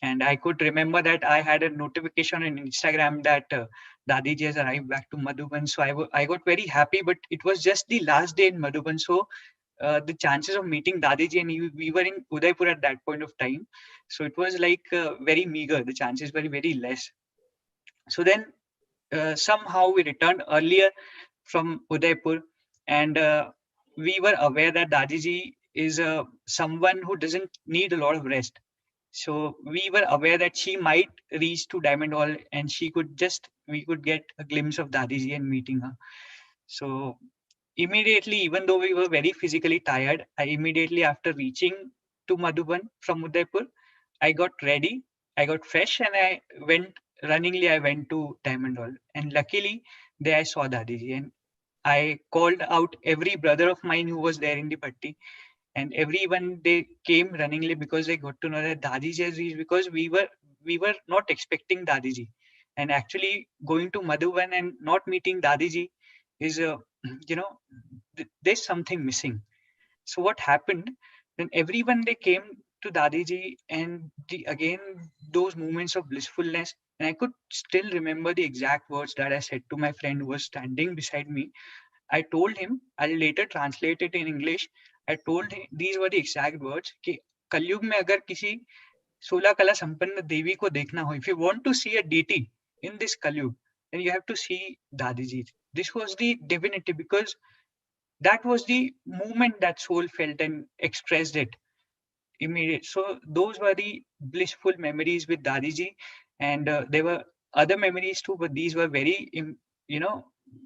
And I could remember that I had a notification on Instagram that Dadiji has arrived back to Madhuban. So I got very happy, but it was just the last day in Madhuban. So the chances of meeting Dadiji, and we were in Udaipur at that point of time. So it was like very meager. The chances were very less. So then somehow we returned earlier from Udaipur, and we were aware that Dadiji is someone who doesn't need a lot of rest. So we were aware that she might reach to Diamond Hall, and we could get a glimpse of Dadiji and meeting her. So immediately, even though we were very physically tired, I immediately after reaching to Madhuban from Udaipur, I got ready, I got fresh, and I went to Diamond Hall. And luckily, there I saw Dadiji, and I called out every brother of mine who was there in the party, and everyone they came runningly because they got to know that Dadiji has reached, because we were not expecting Dadiji, and actually going to Madhuban and not meeting Dadiji is a there's something missing. So what happened then? Everyone they came to Dadiji, and again those moments of blissfulness. And I could still remember the exact words that I said to my friend who was standing beside me. I told him, I'll later translate it in English. I told him these were the exact words कि कलयुग में अगर किसी 16 कला संपन्न देवी को देखना हो, if you want to see a deity in this Kalyug, then you have to see Dadiji. This was the divinity, because that was the moment that soul felt and expressed it immediate. So those were the blissful memories with Dadiji, and there were other memories too, but these were very,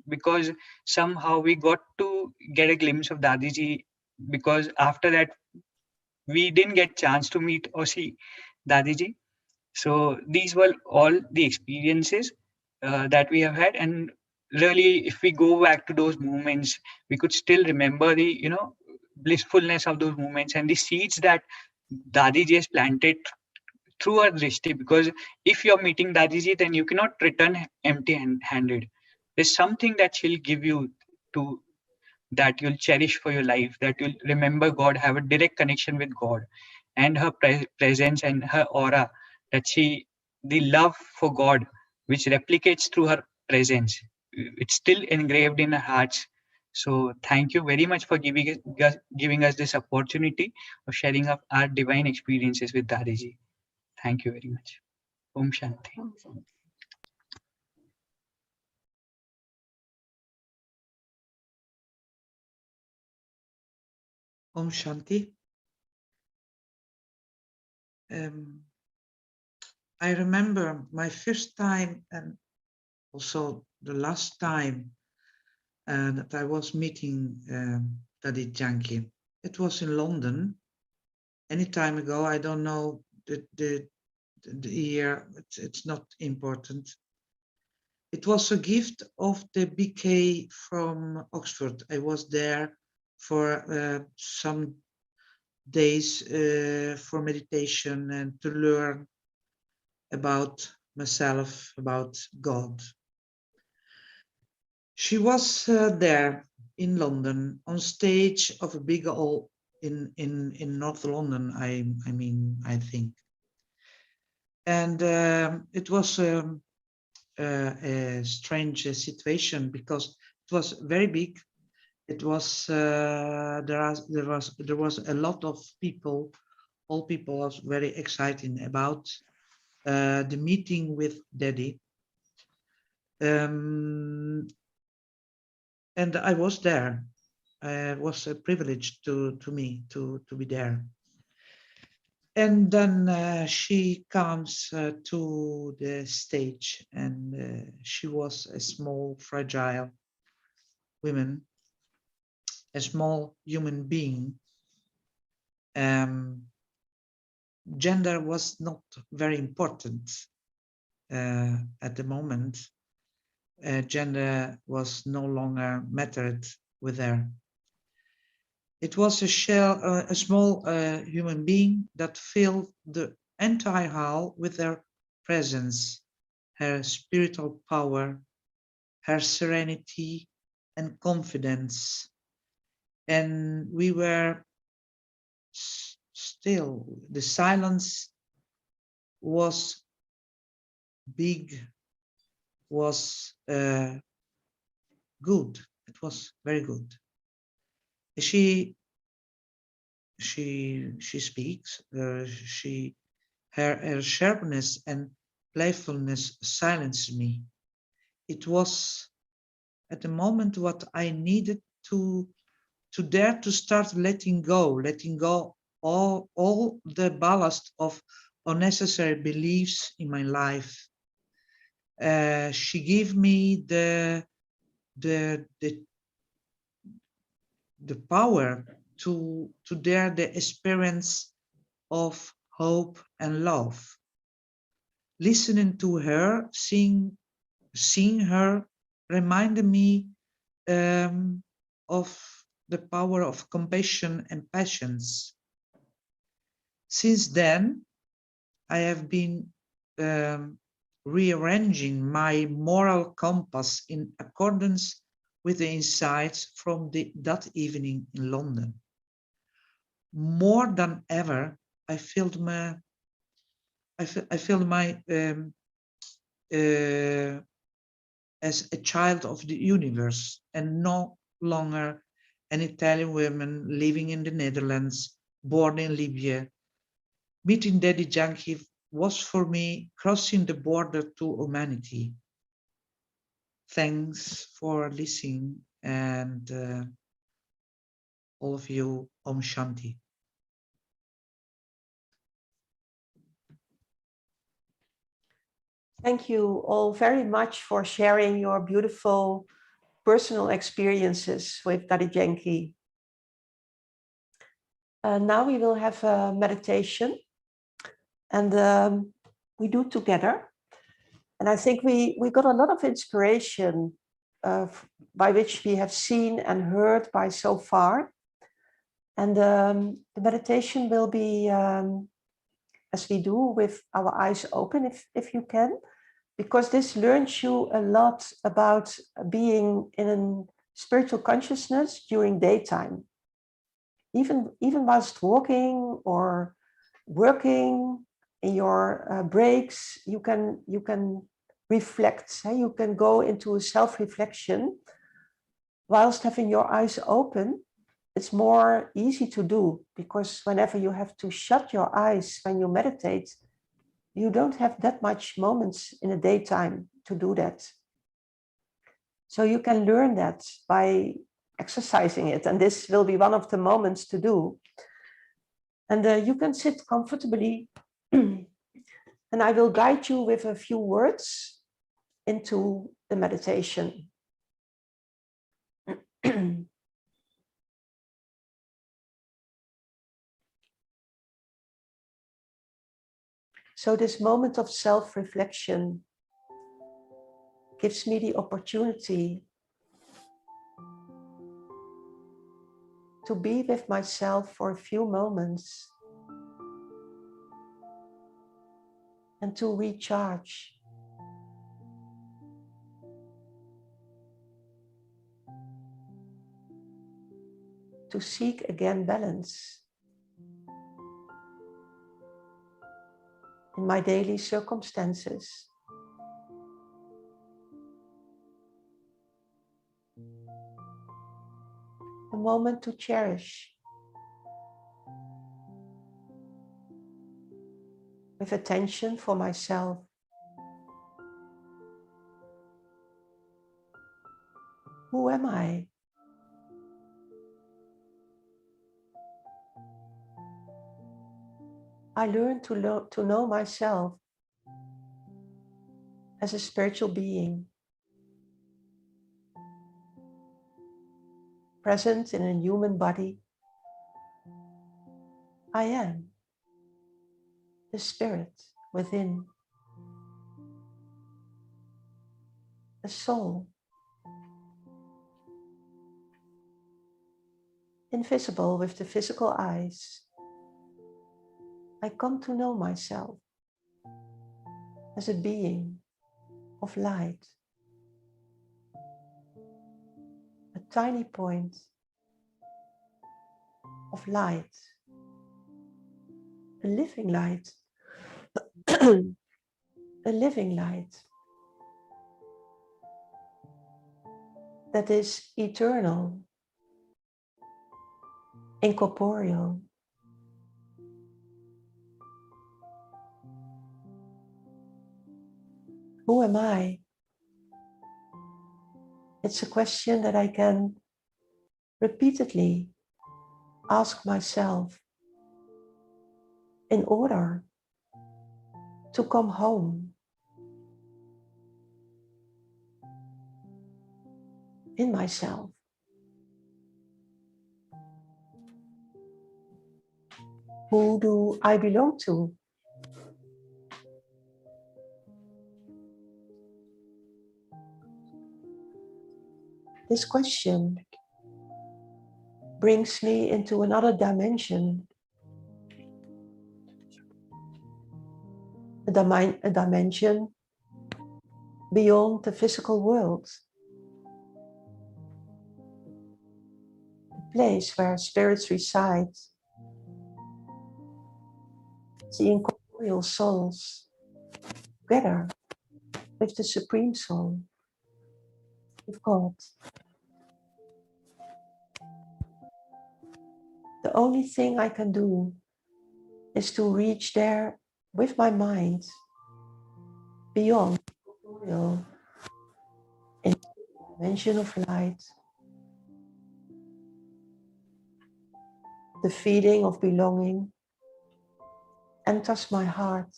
because somehow we got to get a glimpse of Dadiji, because after that we didn't get chance to meet or see Dadiji. So these were all the experiences that we have had, and really, if we go back to those moments, we could still remember the blissfulness of those moments and the seeds that Dadiji has planted through her drishti. Because if you're meeting Dadiji, then you cannot return empty-handed. There's something that she'll give you to that you'll cherish for your life, that you'll remember God, have a direct connection with God, and her presence and her aura, that the love for God, which replicates through her presence, it's still engraved in our hearts. So thank you very much for giving us this opportunity of sharing our divine experiences with Dadiji. Thank you very much. Om Shanti. Om Shanti. I remember my first time and also the last time that I was meeting Dadi Janki. It was in London. Any time ago, I don't know the year. It's not important. It was a gift of the BK from Oxford. I was there for some days for meditation and to learn about myself, about God. She was there in London on stage of a big hall in North London, I think. And it was a strange situation because it was very big. It was there was a lot of people. All people was very exciting about the meeting with Dadi. And I was there. It was a privilege to me to be there. And then she comes to the stage, and she was a small, fragile women, a small human being. Gender was not very important at the moment. Gender was no longer mattered with her. It was a small human being that filled the entire hall with her presence, her spiritual power, her serenity and confidence. And we were still, the silence was big, was good. It was very good. She speaks. Her sharpness and playfulness silenced me. It was at the moment what I needed to dare to start letting go all the ballast of unnecessary beliefs in my life. She gave me the power to dare the experience of hope and love. Listening to her, seeing her reminded me of the power of compassion and patience. Since then, I have been rearranging my moral compass in accordance with the insights from that evening in London. More than ever, I felt my as a child of the universe and no longer an Italian woman living in the Netherlands, born in Libya. Meeting Daddy Janki was for me crossing the border to humanity. Thanks for listening, and all of you, Om Shanti. Thank you all very much for sharing your beautiful personal experiences with Dadi Janki. Now we will have a meditation, and we do together. And I think we got a lot of inspiration by which we have seen and heard by so far. And the meditation will be, as we do, with our eyes open, if you can, because this learns you a lot about being in a spiritual consciousness during daytime. Even whilst walking or working in your breaks, you can reflect. You can go into a self-reflection whilst having your eyes open. It's more easy to do, because whenever you have to shut your eyes when you meditate, you don't have that much moments in the daytime to do that. So you can learn that by exercising it, and this will be one of the moments to do. And you can sit comfortably, and I will guide you with a few words into the meditation. So this moment of self-reflection gives me the opportunity to be with myself for a few moments and to recharge. To seek again balance in my daily circumstances. A moment to cherish with attention for myself. Who am I? I learned to know myself as a spiritual being. present in a human body, I am the spirit within, a soul, invisible with the physical eyes. I come to know myself as a being of light, a tiny point of light, a living light, a living light that is eternal, incorporeal, who am I? It's a question that I can repeatedly ask myself in order to come home in myself. Who do I belong to? This question brings me into another dimension, a dimension beyond the physical world, a place where spirits reside, the incorporeal souls, together with the Supreme Soul, with God. The only thing I can do is to reach there with my mind beyond the corporeal, in the dimension of light, the feeling of belonging enters my heart.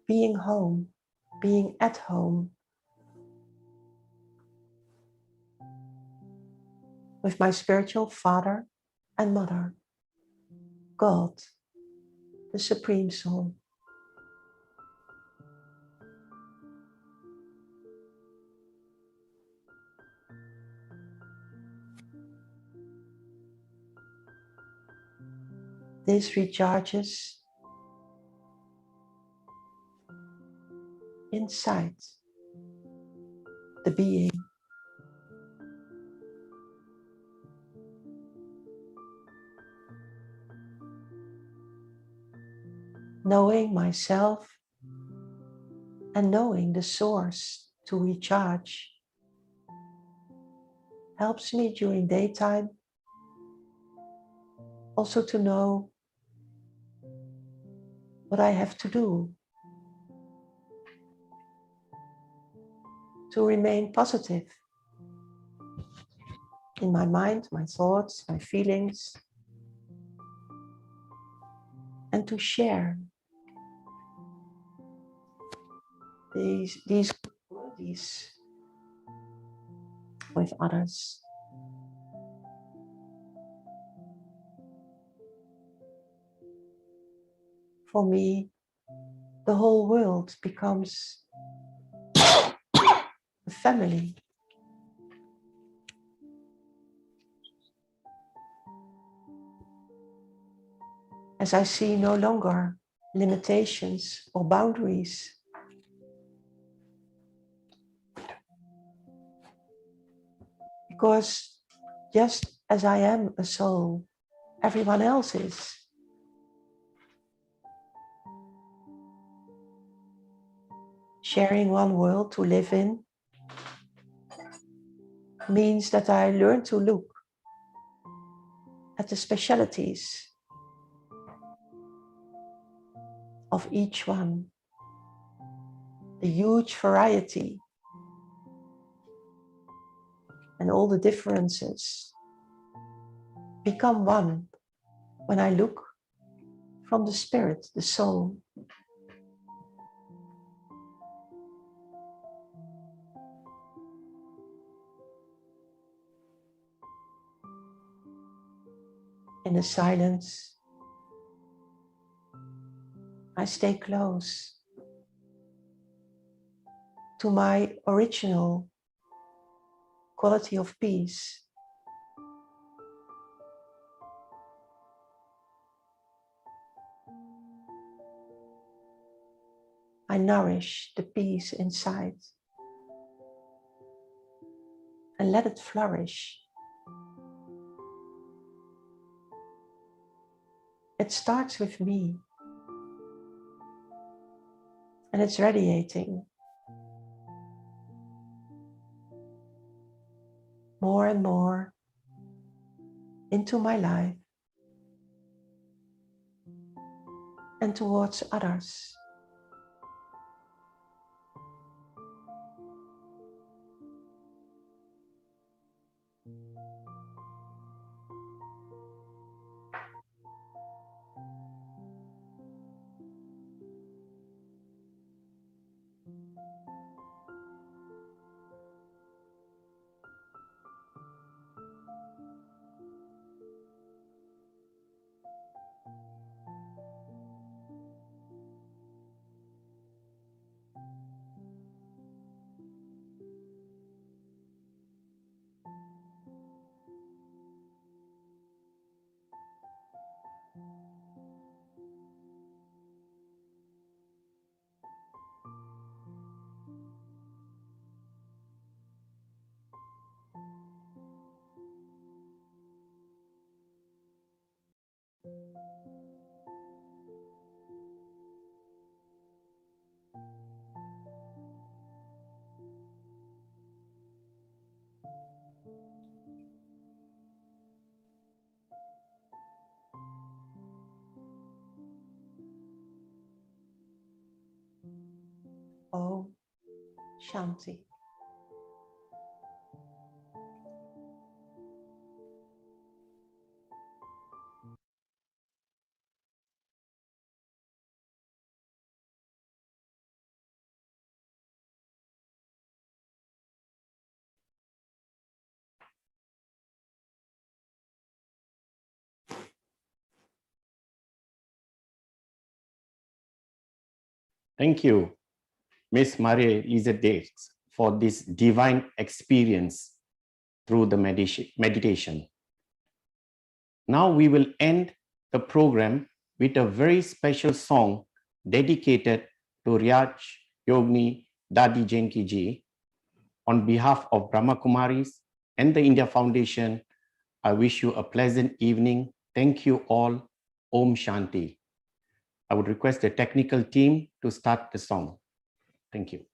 Being home, being at home, with my spiritual father and mother, God, the Supreme Soul. This recharges inside the being. Knowing myself and knowing the source to recharge helps me during daytime also to know what I have to do to remain positive in my mind, my thoughts, my feelings, and to share these qualities with others. For me, the whole world becomes a family. As I see no longer limitations or boundaries. Because just as I am a soul, everyone else is. Sharing one world to live in means that I learn to look at the specialities of each one, the huge variety and all the differences become one when I look from the spirit, the soul. In the silence, I stay close to my original quality of peace. I nourish the peace inside and let it flourish. It starts with me and it's radiating more and more into my life and towards others. Om Shanti. Thank you, Miss Maria Elizabeth, for this divine experience through the meditation. Now we will end the program with a very special song dedicated to Rajyogini Dadi Janki ji. On behalf of Brahma Kumaris and the India Foundation, I wish you a pleasant evening. Thank you all. Om Shanti. I would request the technical team to start the song. Thank you.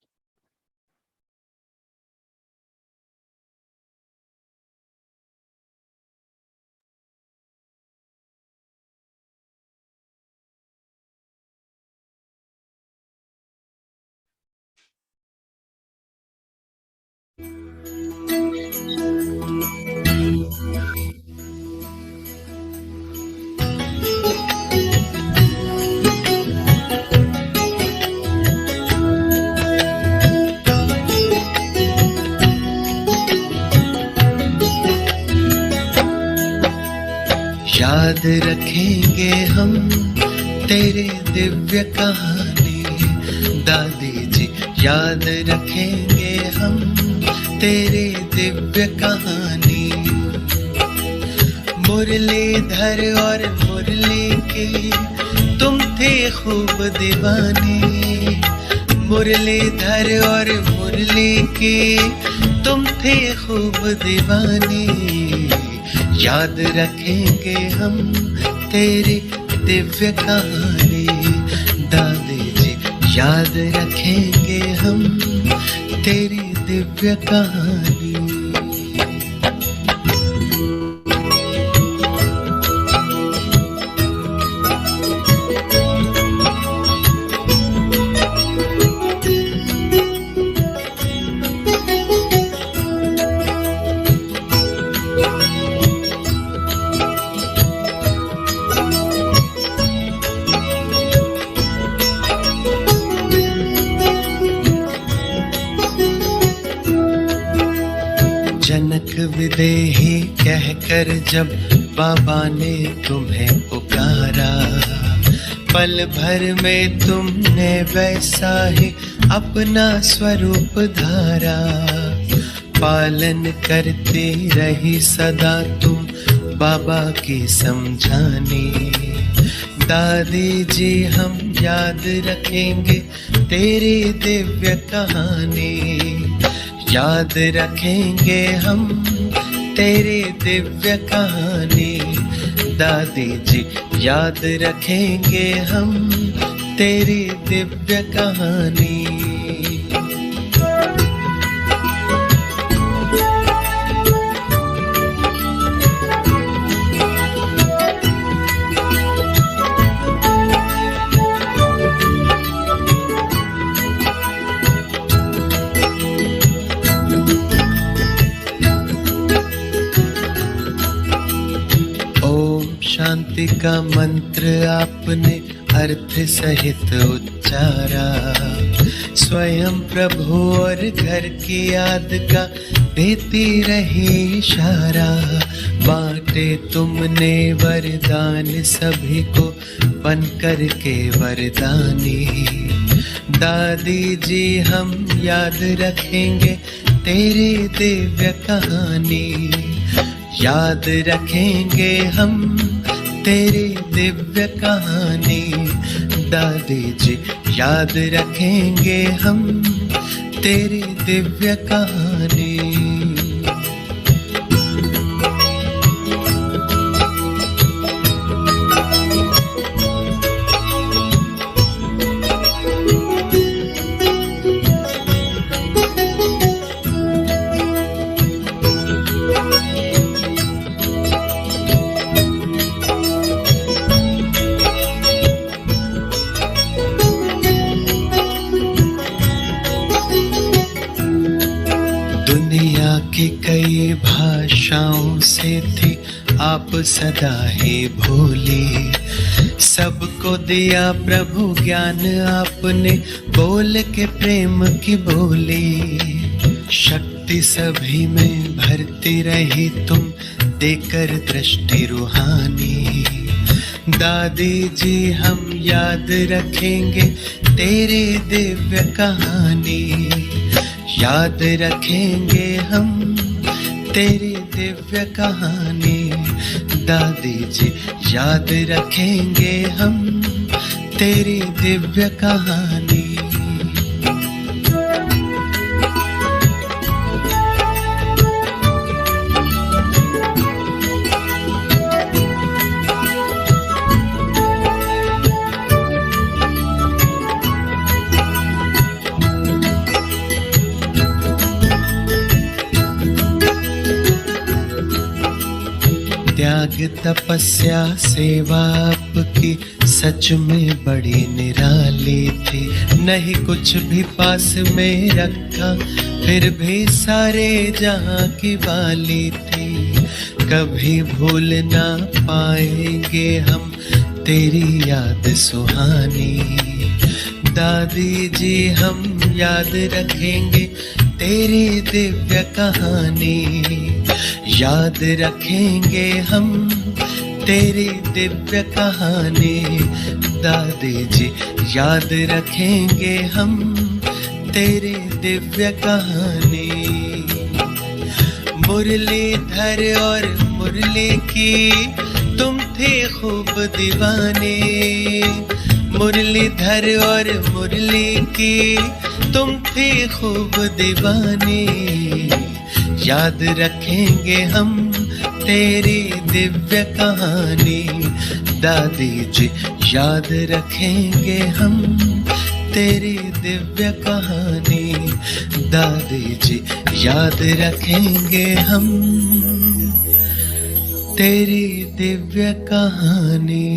याद रखेंगे हम तेरे दिव्य कहानी दादी जी, याद रखेंगे हम तेरे दिव्य कहानी। मुरलीधर और मुरली की तुम थे खूब दीवानी, मुरलीधर और मुरली की तुम थे खूब दीवानी। याद रखेंगे हम तेरी दिव्य कहानी दादी जी, याद रखेंगे हम तेरी दिव्य कहानी। जनक विदेही कहकर जब बाबा ने तुम्हें पुकारा, पल भर में तुमने वैसा ही अपना स्वरूप धारा। पालन करती रही सदा तुम बाबा की समझानी। दादी जी हम याद रखेंगे तेरी दिव्य कहानी, याद रखेंगे हम तेरी दिव्य कहानी। दादी जी याद रखेंगे हम तेरी दिव्य कहानी। शांति का मंत्र आपने अर्थ सहित उच्चारा। स्वयं प्रभु और घर की याद का देती रही इशारा। बांटे तुमने वरदान सभी को बन कर के वरदानी। दादी जी हम याद रखेंगे तेरी दिव्य कहानी, याद रखेंगे हम तेरी दिव्य कहानी। दादी जी याद रखेंगे हम तेरी दिव्य कहानी। की कई भाषाओं से थी आप सदा ही भोली। सबको दिया प्रभु ज्ञान आपने बोल के प्रेम की बोली। शक्ति सभी में भरती रही तुम देकर दृष्टि रूहानी। दादी जी हम याद रखेंगे तेरी दिव्य कहानी, याद रखेंगे हम तेरी दिव्य कहानी। दादी जी याद रखेंगे हम तेरी दिव्य कहानी। त्याग तपस्या सेवा आपकी सच में बड़ी निराली थी। नहीं कुछ भी पास में रखा फिर भी सारे जहां की वाली थी। कभी भूल ना पाएंगे हम तेरी याद सुहानी। दादी जी हम याद रखेंगे तेरी दिव्य कहानी, याद रखेंगे हम तेरी दिव्य कहानी। दादी जी याद रखेंगे हम तेरी दिव्य कहानी। मुरलीधर और मुरली की तुम थे खूब दीवाने। मुरलीधर और मुरली की तुम थे खूब दीवाने। याद रखेंगे हम तेरी दिव्य कहानी। दादी जी याद रखेंगे हम तेरी दिव्य कहानी। दादी जी याद रखेंगे हम तेरी दिव्य कहानी।